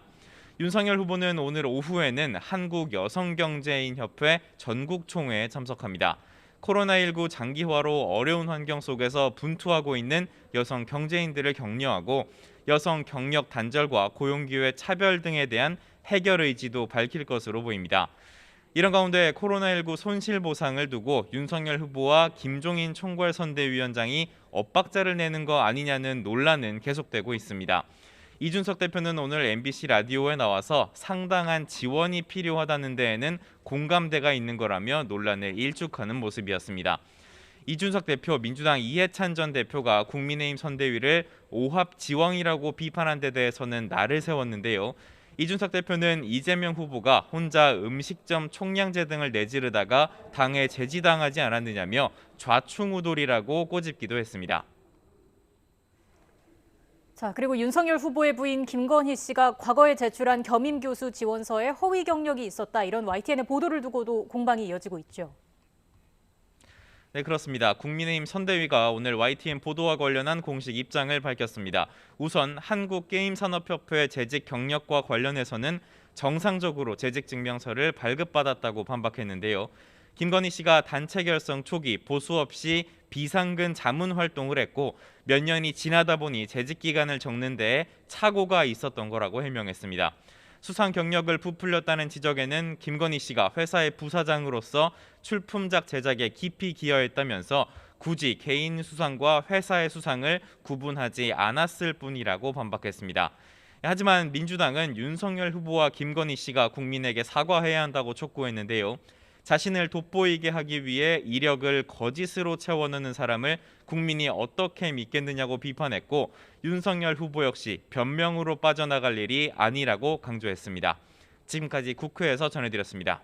Speaker 15: 윤석열 후보는 오늘 오후에는 한국여성경제인협회 전국총회에 참석합니다. 코로나19 장기화로 어려운 환경 속에서 분투하고 있는 여성 경제인들을 격려하고 여성 경력 단절과 고용기회 차별 등에 대한 해결 의지도 밝힐 것으로 보입니다. 이런 가운데 코로나19 손실보상을 두고 윤석열 후보와 김종인 총괄선대위원장이 엇박자를 내는 거 아니냐는 논란은 계속되고 있습니다. 이준석 대표는 오늘 MBC 라디오에 나와서 상당한 지원이 필요하다는 데에는 공감대가 있는 거라며 논란을 일축하는 모습이었습니다. 이준석 대표, 민주당 이해찬 전 대표가 국민의힘 선대위를 오합지왕이라고 비판한 데 대해서는 날을 세웠는데요. 이준석 대표는 이재명 후보가 혼자 음식점 총량제 등을 내지르다가 당에 제지당하지 않았느냐며 좌충우돌이라고 꼬집기도 했습니다.
Speaker 2: 자, 그리고 윤석열 후보의 부인 김건희 씨가 과거에 제출한 겸임 교수 지원서에 허위 경력이 있었다, 이런 YTN의 보도를 두고도 공방이 이어지고 있죠.
Speaker 15: 네, 그렇습니다. 국민의힘 선대위가 오늘 YTN 보도와 관련한 공식 입장을 밝혔습니다. 우선 한국게임산업협회 재직 경력과 관련해서는 정상적으로 재직증명서를 발급받았다고 반박했는데요. 김건희 씨가 단체 결성 초기 보수 없이 비상근 자문 활동을 했고 몇 년이 지나다 보니 재직 기간을 적는 데에 착오가 있었던 거라고 해명했습니다. 수상 경력을 부풀렸다는 지적에는 김건희 씨가 회사의 부사장으로서 출품작 제작에 깊이 기여했다면서 굳이 개인 수상과 회사의 수상을 구분하지 않았을 뿐이라고 반박했습니다. 하지만 민주당은 윤석열 후보와 김건희 씨가 국민에게 사과해야 한다고 촉구했는데요. 자신을 돋보이게 하기 위해 이력을 거짓으로 채워넣는 사람을 국민이 어떻게 믿겠느냐고 비판했고 윤석열 후보 역시 변명으로 빠져나갈 일이 아니라고 강조했습니다. 지금까지 국회에서 전해드렸습니다.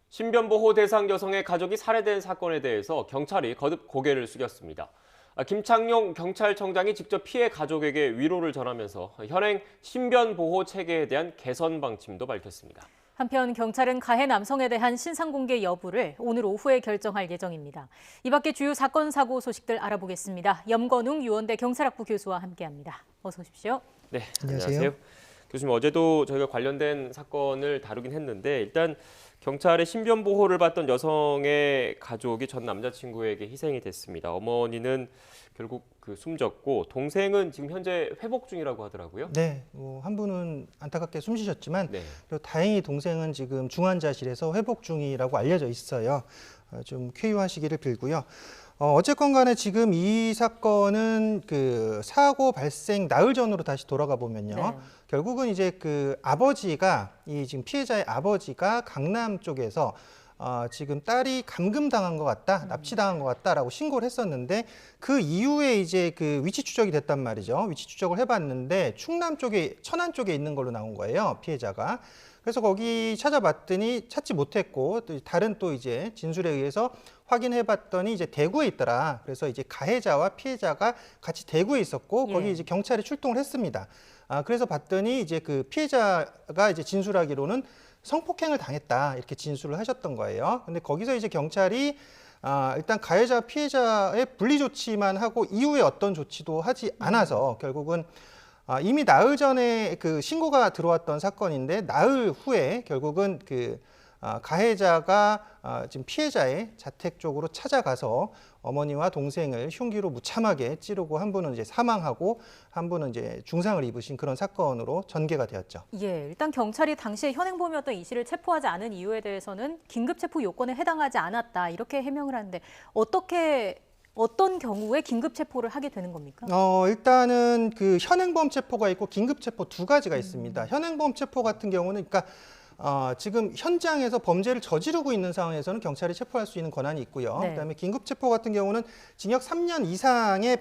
Speaker 1: 신변보호 대상 여성의 가족이 살해된 사건에 대해서 경찰이 거듭 고개를 숙였습니다. 김창룡 경찰청장이 직접 피해 가족에게 위로를 전하면서 현행 신변 보호 체계에 대한 개선 방침도 밝혔습니다.
Speaker 2: 한편 경찰은 가해 남성에 대한 신상 공개 여부를 오늘 오후에 결정할 예정입니다. 이 밖에 주요 사건 사고 소식들 알아보겠습니다. 염건웅 유원대 경찰학부 교수와 함께합니다. 어서 오십시오.
Speaker 1: 네, 안녕하세요. 교수님, 어제도 저희가 관련된 사건을 다루긴 했는데 일단 경찰의 신변 보호를 받던 여성의 가족이 전 남자친구에게 희생이 됐습니다. 어머니는 결국 숨졌고 동생은 지금 현재 회복 중이라고 하더라고요.
Speaker 16: 네, 한 분은 안타깝게 숨지셨지만 그리고 다행히 동생은 지금 중환자실에서 회복 중이라고 알려져 있어요. 좀 쾌유하시기를 빌고요. 어쨌건 간에 지금 이 사건은 그 사고 발생 나흘 전으로 다시 돌아가 보면요. 결국은 이제 그 아버지가 이 지금 피해자의 아버지가 강남 쪽에서 지금 딸이 감금당한 것 같다, 납치당한 것 같다라고 신고를 했었는데 그 이후에 이제 그 위치 추적이 됐단 말이죠. 위치 추적을 해봤는데 충남 쪽에, 천안 쪽에 있는 걸로 나온 거예요, 피해자가. 그래서 거기 찾아봤더니 찾지 못했고 또 다른 또 이제 진술에 의해서 확인해봤더니 이제 대구에 있더라. 그래서 이제 가해자와 피해자가 같이 대구에 있었고 거기 이제 경찰이 출동을 했습니다. 그래서 봤더니 이제 그 피해자가 이제 진술하기로는 성폭행을 당했다 이렇게 진술을 하셨던 거예요. 근데 거기서 이제 경찰이 일단 가해자 피해자의 분리 조치만 하고 이후에 어떤 조치도 하지 않아서 결국은 이미 나흘 전에 그 신고가 들어왔던 사건인데 나흘 후에 결국은 그 가해자가 지금 피해자의 자택 쪽으로 찾아가서 어머니와 동생을 흉기로 무참하게 찌르고 한 분은 이제 사망하고 한 분은 이제 중상을 입으신 그런 사건으로 전개가 되었죠.
Speaker 2: 예, 일단 경찰이 당시에 현행범이었던 이 씨를 체포하지 않은 이유에 대해서는 긴급 체포 요건에 해당하지 않았다 이렇게 해명을 하는데 어떤 경우에 긴급 체포를 하게 되는 겁니까?
Speaker 16: 일단은 그 현행범 체포가 있고 긴급 체포 두 가지가 있습니다. 현행범 체포 같은 경우는 그러니까 지금 현장에서 범죄를 저지르고 있는 상황에서는 경찰이 체포할 수 있는 권한이 있고요. 그다음에 긴급 체포 같은 경우는 징역 3년 이상의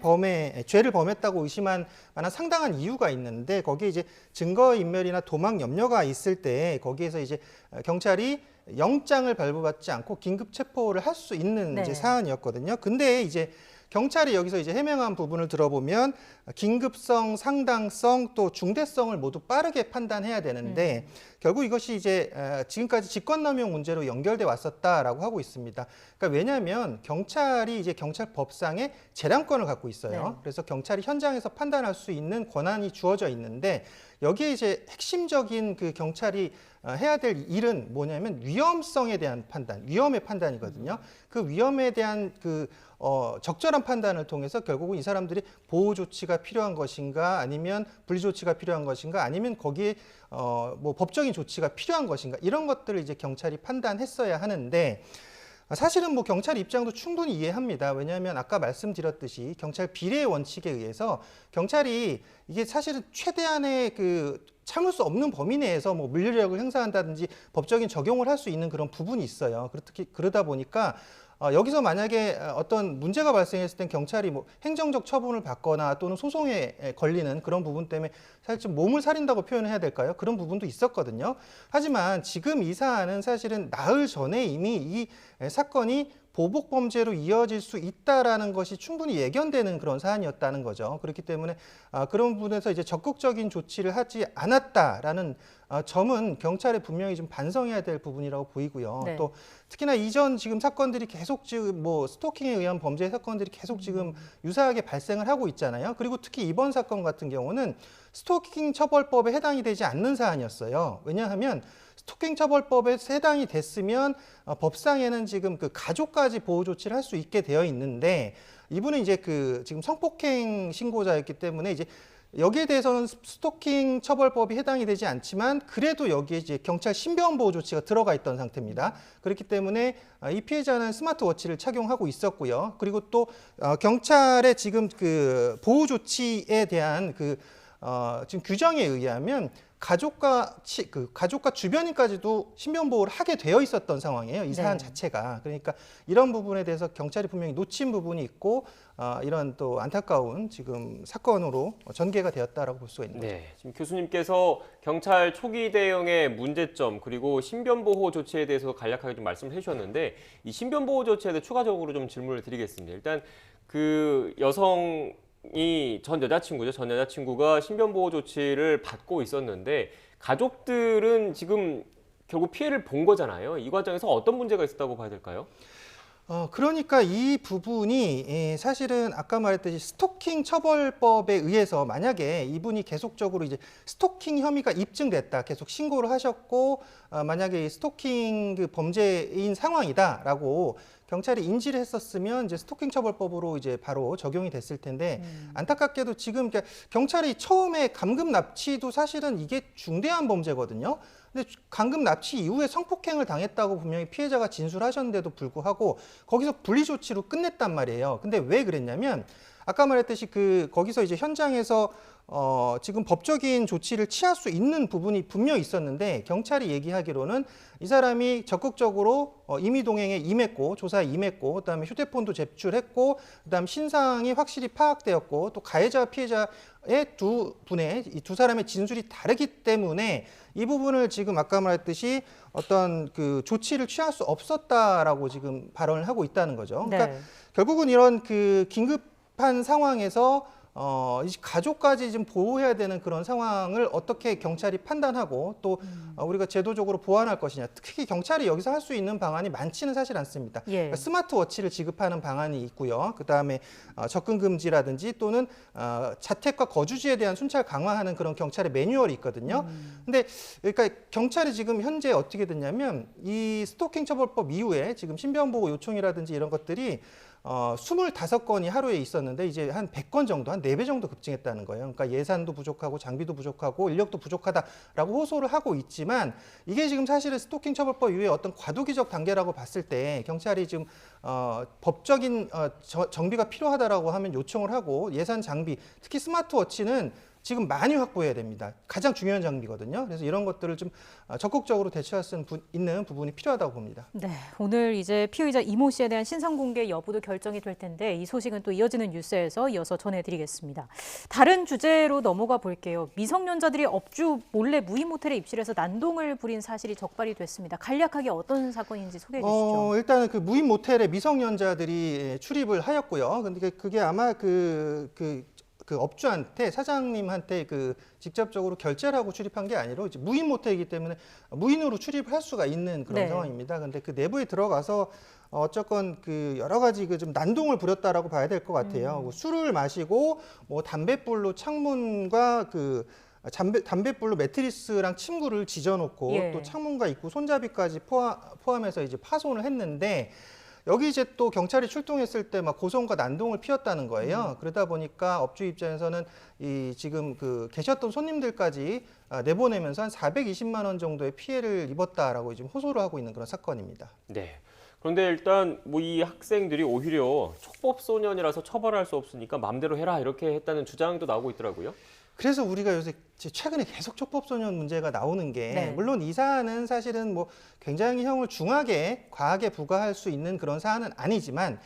Speaker 16: 죄를 범했다고 의심한 만한 상당한 이유가 있는데 거기에 이제 증거 인멸이나 도망 염려가 있을 때 거기에서 이제 경찰이 영장을 발부받지 않고 긴급 체포를 할 수 있는 이제 사안이었거든요. 근데 이제 경찰이 여기서 이제 해명한 부분을 들어보면 긴급성, 상당성, 또 중대성을 모두 빠르게 판단해야 되는데 결국 이것이 이제 지금까지 직권남용 문제로 연결돼 왔었다라고 하고 있습니다. 그러니까 왜냐하면 경찰이 이제 경찰법상의 재량권을 갖고 있어요. 그래서 경찰이 현장에서 판단할 수 있는 권한이 주어져 있는데 여기에 이제 핵심적인 그 경찰이 해야 될 일은 뭐냐면 위험성에 대한 판단, 위험의 판단이거든요. 그 위험에 대한 그 적절한 판단을 통해서 결국은 이 사람들이 보호 조치가 필요한 것인가 아니면 분리 조치가 필요한 것인가 아니면 거기에 뭐 법적인 조치가 필요한 것인가 이런 것들을 이제 경찰이 판단했어야 하는데 사실은 뭐 경찰 입장도 충분히 이해합니다. 왜냐하면 아까 말씀드렸듯이 경찰 비례의 원칙에 의해서 경찰이 이게 사실은 최대한의 그 참을 수 없는 범위 내에서 뭐 물리력을 행사한다든지 법적인 적용을 할 수 있는 그런 부분이 있어요. 특히 그러다 보니까 여기서 만약에 어떤 문제가 발생했을 땐 경찰이 뭐 행정적 처분을 받거나 또는 소송에 걸리는 그런 부분 때문에 사실 좀 몸을 사린다고 표현해야 될까요? 그런 부분도 있었거든요. 하지만 지금 이 사안은 사실은 나흘 전에 이미 이 사건이 보복 범죄로 이어질 수 있다라는 것이 충분히 예견되는 그런 사안이었다는 거죠. 그렇기 때문에 그런 부분에서 이제 적극적인 조치를 하지 않았다라는 점은 경찰에 분명히 좀 반성해야 될 부분이라고 보이고요. 또 특히나 이전 지금 사건들이 계속 지금 뭐 스토킹에 의한 범죄 사건들이 계속 지금 유사하게 발생을 하고 있잖아요. 그리고 특히 이번 사건 같은 경우는 스토킹 처벌법에 해당이 되지 않는 사안이었어요. 왜냐하면 스토킹 처벌법에 해당이 됐으면 법상에는 지금 그 가족까지 보호 조치를 할 수 있게 되어 있는데 이분은 이제 그 지금 성폭행 신고자였기 때문에 이제 여기에 대해서는 스토킹 처벌법이 해당이 되지 않지만 그래도 여기에 이제 경찰 신변 보호 조치가 들어가 있던 상태입니다. 그렇기 때문에 이 피해자는 스마트워치를 착용하고 있었고요. 그리고 또 경찰의 지금 그 보호 조치에 대한 그 지금 규정에 의하면 가족과 주변인까지도 신변 보호를 하게 되어 있었던 상황이에요. 이 사안 자체가. 그러니까 이런 부분에 대해서 경찰이 분명히 놓친 부분이 있고 이런 또 안타까운 지금 사건으로 전개가 되었다라고 볼 수가 있는 거죠.
Speaker 1: 지금 교수님께서 경찰 초기 대응의 문제점 그리고 신변 보호 조치에 대해서 간략하게 좀 말씀을 해주셨는데 이 신변 보호 조치에 대해 추가적으로 좀 질문을 드리겠습니다. 일단 그 여성이 전 여자친구가 신변보호 조치를 받고 있었는데 가족들은 지금 결국 피해를 본 거잖아요. 이 과정에서 어떤 문제가 있었다고 봐야 될까요?
Speaker 16: 그러니까 이 부분이 사실은 아까 말했듯이 스토킹 처벌법에 의해서 만약에 이분이 계속적으로 이제 스토킹 혐의가 입증됐다, 계속 신고를 하셨고 만약에 스토킹 그 범죄인 상황이다라고 경찰이 인지를 했었으면 이제 스토킹 처벌법으로 이제 바로 적용이 됐을 텐데 안타깝게도 지금 경찰이 처음에 감금 납치도 사실은 이게 중대한 범죄거든요. 근데 감금 납치 이후에 성폭행을 당했다고 분명히 피해자가 진술하셨는데도 불구하고 거기서 분리조치로 끝냈단 말이에요. 근데 왜 그랬냐면 아까 말했듯이 거기서 이제 현장에서 지금 법적인 조치를 취할 수 있는 부분이 분명히 있었는데 경찰이 얘기하기로는 이 사람이 적극적으로 임의동행에 임했고 조사에 임했고 그다음에 휴대폰도 제출했고 그다음 신상이 확실히 파악되었고 또 가해자와 피해자의 이 두 사람의 진술이 다르기 때문에 이 부분을 지금 아까 말했듯이 어떤 그 조치를 취할 수 없었다라고 지금 발언을 하고 있다는 거죠. 그러니까
Speaker 2: 네.
Speaker 16: 결국은 이런 그 긴급한 상황에서 이 가족까지 좀 보호해야 되는 그런 상황을 어떻게 경찰이 판단하고 또 우리가 제도적으로 보완할 것이냐. 특히 경찰이 여기서 할 수 있는 방안이 많지는 사실 않습니다.
Speaker 2: 예.
Speaker 16: 그러니까 스마트워치를 지급하는 방안이 있고요. 그다음에 접근 금지라든지 또는 자택과 거주지에 대한 순찰 강화하는 그런 경찰의 매뉴얼이 있거든요. 근데 그러니까 경찰이 지금 현재 어떻게 됐냐면 이 스토킹 처벌법 이후에 지금 신변보호 요청이라든지 이런 것들이 25건이 하루에 있었는데 이제 한 100건 정도, 한 4배 정도 급증했다는 거예요. 그러니까 예산도 부족하고 장비도 부족하고 인력도 부족하다라고 호소를 하고 있지만 이게 지금 사실은 스토킹 처벌법 이후에 어떤 과도기적 단계라고 봤을 때 경찰이 지금 법적인 정비가 필요하다라고 하면 요청을 하고 예산 장비, 특히 스마트워치는 지금 많이 확보해야 됩니다. 가장 중요한 장비거든요. 그래서 이런 것들을 좀 적극적으로 대처할 수 있는 부분이 필요하다고 봅니다.
Speaker 2: 네, 오늘 이제 피의자 이모 씨에 대한 신상 공개 여부도 결정이 될 텐데 이 소식은 또 이어지는 뉴스에서 이어서 전해드리겠습니다. 다른 주제로 넘어가 볼게요. 미성년자들이 업주 몰래 무인 모텔에 입실해서 난동을 부린 사실이 적발이 됐습니다. 간략하게 어떤 사건인지 소개해 주시죠.
Speaker 16: 일단은 그 무인 모텔에 미성년자들이 출입을 하였고요. 근데 그게 아마 그 업주한테 사장님한테 직접적으로 결제를 하고 출입한 게 아니라 이제 무인 모텔이기 때문에 무인으로 출입을 할 수가 있는 그런
Speaker 2: 네.
Speaker 16: 상황입니다. 근데 그 내부에 들어가서 어쨌건 여러 가지 좀 난동을 부렸다라고 봐야 될 것 같아요. 술을 마시고 뭐 담뱃불로 창문과 담뱃불로 매트리스랑 침구를 지져놓고
Speaker 2: 예.
Speaker 16: 또 창문과 입구 손잡이까지 포함해서 이제 파손을 했는데. 여기 이제 또 경찰이 출동했을 때 막 고성과 난동을 피웠다는 거예요. 그러다 보니까 업주 입장에서는 지금 계셨던 손님들까지 내보내면서 한 420만 원 정도의 피해를 입었다라고 지금 호소를 하고 있는 그런 사건입니다.
Speaker 1: 네. 그런데 일단 뭐 이 학생들이 오히려 촉법 소년이라서 처벌할 수 없으니까 마음대로 해라 이렇게 했다는 주장도 나오고 있더라고요.
Speaker 16: 그래서 우리가 요새 최근에 계속 촉법소년 문제가 나오는 게
Speaker 2: 네.
Speaker 16: 물론 이 사안은 사실은 뭐 굉장히 형을 중하게 과하게 부과할 수 있는 그런 사안은 아니지만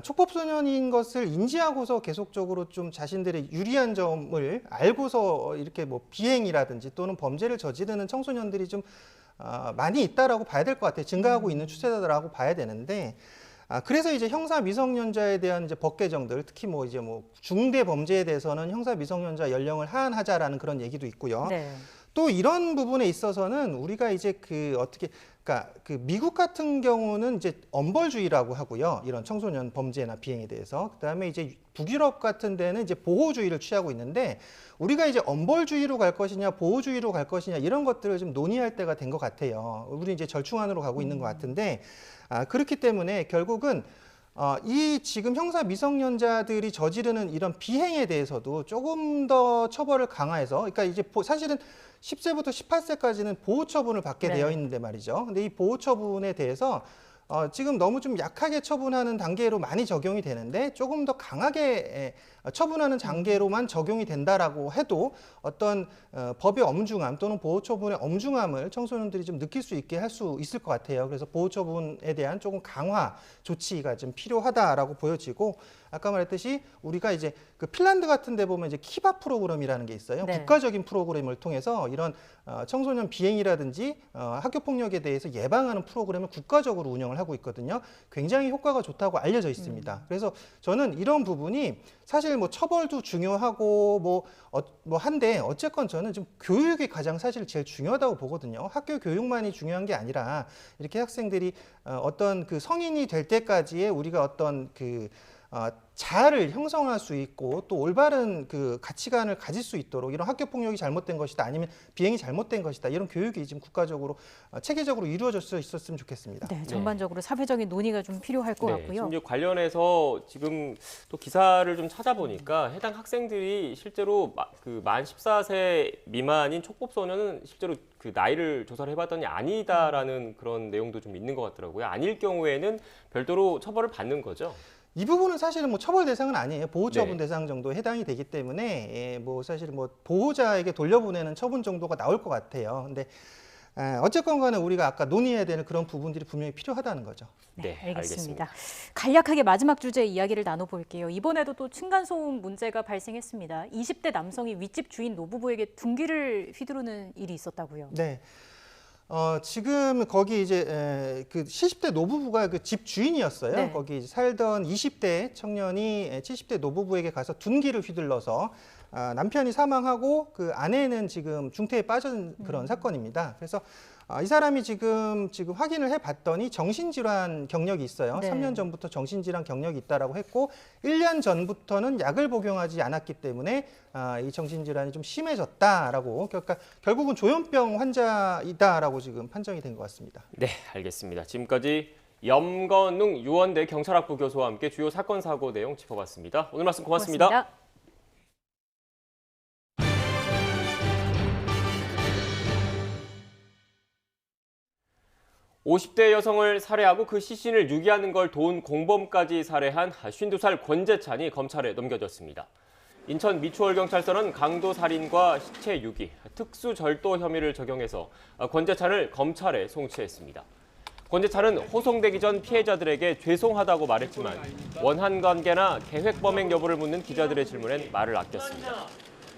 Speaker 16: 촉법소년인 것을 인지하고서 계속적으로 좀 자신들의 유리한 점을 알고서 이렇게 뭐 비행이라든지 또는 범죄를 저지르는 청소년들이 좀 많이 있다라고 봐야 될 것 같아요. 증가하고 있는 추세다라고 봐야 되는데 그래서 이제 형사 미성년자에 대한 이제 법 개정들, 특히 뭐 이제 뭐 중대 범죄에 대해서는 형사 미성년자 연령을 하한하자라는 그런 얘기도 있고요.
Speaker 2: 네.
Speaker 16: 또 이런 부분에 있어서는 우리가 이제 미국 같은 경우는 이제 엄벌주의라고 하고요. 이런 청소년 범죄나 비행에 대해서. 그다음에 이제 북유럽 같은 데는 이제 보호주의를 취하고 있는데 우리가 이제 엄벌주의로 갈 것이냐 보호주의로 갈 것이냐 이런 것들을 좀 논의할 때가 된 것 같아요. 우리 이제 절충안으로 가고 있는 것 같은데 그렇기 때문에 결국은 이 지금 형사 미성년자들이 저지르는 이런 비행에 대해서도 조금 더 처벌을 강화해서 그러니까 이제 사실은 10세부터 18세까지는 보호 처분을 받게
Speaker 2: 네.
Speaker 16: 되어 있는데 말이죠. 근데 이 보호 처분에 대해서 지금 너무 좀 약하게 처분하는 단계로 많이 적용이 되는데 조금 더 강하게 처분하는 단계로만 적용이 된다라고 해도 어떤 법의 엄중함 또는 보호 처분의 엄중함을 청소년들이 좀 느낄 수 있게 할 수 있을 것 같아요. 그래서 보호 처분에 대한 조금 강화 조치가 좀 필요하다라고 보여지고 아까 말했듯이 우리가 이제 그 핀란드 같은 데 보면 이제 키바 프로그램이라는 게 있어요.
Speaker 2: 네.
Speaker 16: 국가적인 프로그램을 통해서 이런 청소년 비행이라든지 학교 폭력에 대해서 예방하는 프로그램을 국가적으로 운영을 하고 있거든요. 굉장히 효과가 좋다고 알려져 있습니다. 그래서 저는 이런 부분이 사실 뭐 처벌도 중요하고 뭐 한데 어쨌건 저는 좀 교육이 가장 사실 제일 중요하다고 보거든요. 학교 교육만이 중요한 게 아니라 이렇게 학생들이 어떤 그 성인이 될 때까지의 우리가 어떤 그 자아를 형성할 수 있고 또 올바른 그 가치관을 가질 수 있도록 이런 학교 폭력이 잘못된 것이다 아니면 비행이 잘못된 것이다 이런 교육이 지금 국가적으로 체계적으로 이루어질 수 있었으면 좋겠습니다.
Speaker 2: 네, 전반적으로 사회적인 논의가 좀 필요할 것 같고요.
Speaker 1: 심지어 관련해서 지금 또 기사를 좀 찾아보니까 해당 학생들이 실제로 만 14세 미만인 촉법소년은 실제로 그 나이를 조사를 해봤더니 아니다라는 그런 내용도 좀 있는 것 같더라고요. 아닐 경우에는 별도로 처벌을 받는 거죠.
Speaker 16: 이 부분은 사실은 뭐 처벌 대상은 아니에요. 보호 처분
Speaker 1: 네.
Speaker 16: 대상 정도에 해당이 되기 때문에 뭐 사실 뭐 보호자에게 돌려보내는 처분 정도가 나올 것 같아요. 근데 어쨌건 간에 우리가 아까 논의해야 되는 그런 부분들이 분명히 필요하다는 거죠.
Speaker 2: 네, 알겠습니다. 간략하게 마지막 주제 이야기를 나눠볼게요. 이번에도 또 층간소음 문제가 발생했습니다. 20대 남성이 윗집 주인 노부부에게 둔기를 휘두르는 일이 있었다고요.
Speaker 16: 네. 지금 거기 이제 그 70대 노부부가 그 집 주인이었어요.
Speaker 2: 네.
Speaker 16: 거기 살던 20대 청년이 70대 노부부에게 가서 둔기를 휘둘러서 남편이 사망하고 그 아내는 지금 중태에 빠진 그런 사건입니다. 그래서 이 사람이 지금 확인을 해봤더니 정신질환 경력이 있어요.
Speaker 2: 네.
Speaker 16: 3년 전부터 정신질환 경력이 있다라고 했고 1년 전부터는 약을 복용하지 않았기 때문에 이 정신질환이 좀 심해졌다라고 그러니까 결국은 조현병 환자이다라고 지금 판정이 된 것 같습니다.
Speaker 1: 네, 알겠습니다. 지금까지 염건웅 유원대 경찰학부 교수와 함께 주요 사건 사고 내용 짚어봤습니다. 오늘 말씀 고맙습니다. 50대 여성을 살해하고 그 시신을 유기하는 걸 도운 공범까지 살해한 52살 권재찬이 검찰에 넘겨졌습니다. 인천 미추홀경찰서는 강도 살인과 시체 유기, 특수절도 혐의를 적용해서 권재찬을 검찰에 송치했습니다. 권재찬은 호송되기 전 피해자들에게 죄송하다고 말했지만 원한 관계나 계획 범행 여부를 묻는 기자들의 질문엔 말을 아꼈습니다.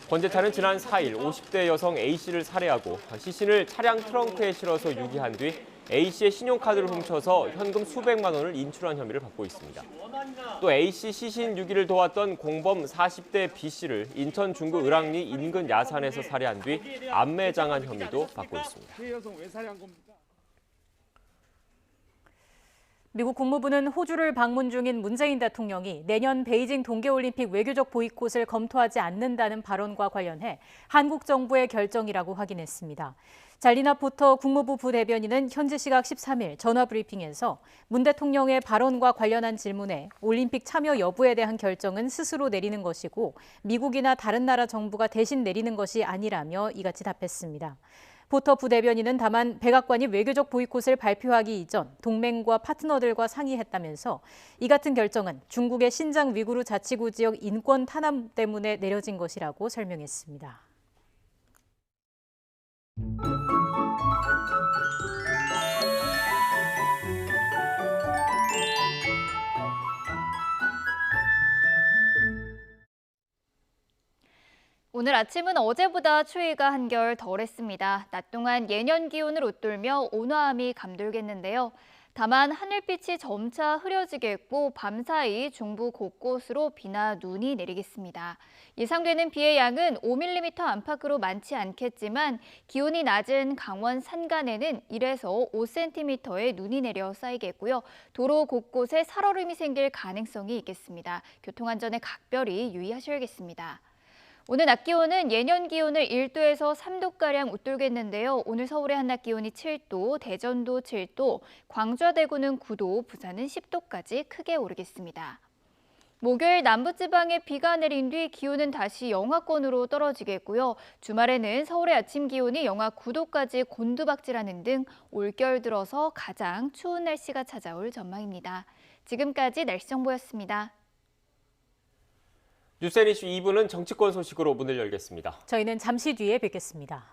Speaker 1: 권재찬은 지난 4일 50대 여성 A씨를 살해하고 시신을 차량 트렁크에 실어서 유기한 뒤 A씨의 신용카드를 훔쳐서 현금 수백만 원을 인출한 혐의를 받고 있습니다. 또 A씨 시신 유기를 도왔던 공범 40대 B씨를 인천 중구 을왕리 인근 야산에서 살해한 뒤 암매장한 혐의도 받고 있습니다.
Speaker 2: 미국 국무부는 호주를 방문 중인 문재인 대통령이 내년 베이징 동계올림픽 외교적 보이콧을 검토하지 않는다는 발언과 관련해 한국 정부의 결정이라고 확인했습니다. 잘리나 포터 국무부 부대변인은 현지 시각 13일 전화 브리핑에서 문 대통령의 발언과 관련한 질문에 올림픽 참여 여부에 대한 결정은 스스로 내리는 것이고 미국이나 다른 나라 정부가 대신 내리는 것이 아니라며 이같이 답했습니다. 포터 부대변인은 다만 백악관이 외교적 보이콧을 발표하기 이전 동맹과 파트너들과 상의했다면서 이 같은 결정은 중국의 신장 위구르 자치구 지역 인권 탄압 때문에 내려진 것이라고 설명했습니다.
Speaker 17: 오늘 아침은 어제보다 추위가 한결 덜했습니다. 낮 동안 예년 기온을 웃돌며 온화함이 감돌겠는데요. 다만 하늘빛이 점차 흐려지겠고 밤사이 중부 곳곳으로 비나 눈이 내리겠습니다. 예상되는 비의 양은 5mm 안팎으로 많지 않겠지만 기온이 낮은 강원 산간에는 1에서 5cm의 눈이 내려 쌓이겠고요. 도로 곳곳에 살얼음이 생길 가능성이 있겠습니다. 교통안전에 각별히 유의하셔야겠습니다. 오늘 낮 기온은 예년 기온을 1도에서 3도가량 웃돌겠는데요. 오늘 서울의 한낮 기온이 7도, 대전도 7도, 광주와 대구는 9도, 부산은 10도까지 크게 오르겠습니다. 목요일 남부지방에 비가 내린 뒤 기온은 다시 영하권으로 떨어지겠고요. 주말에는 서울의 아침 기온이 영하 9도까지 곤두박질하는 등 올겨울 들어서 가장 추운 날씨가 찾아올 전망입니다. 지금까지 날씨 정보였습니다.
Speaker 1: 뉴스앤이슈 2부는 정치권 소식으로 문을 열겠습니다.
Speaker 2: 저희는 잠시 뒤에 뵙겠습니다.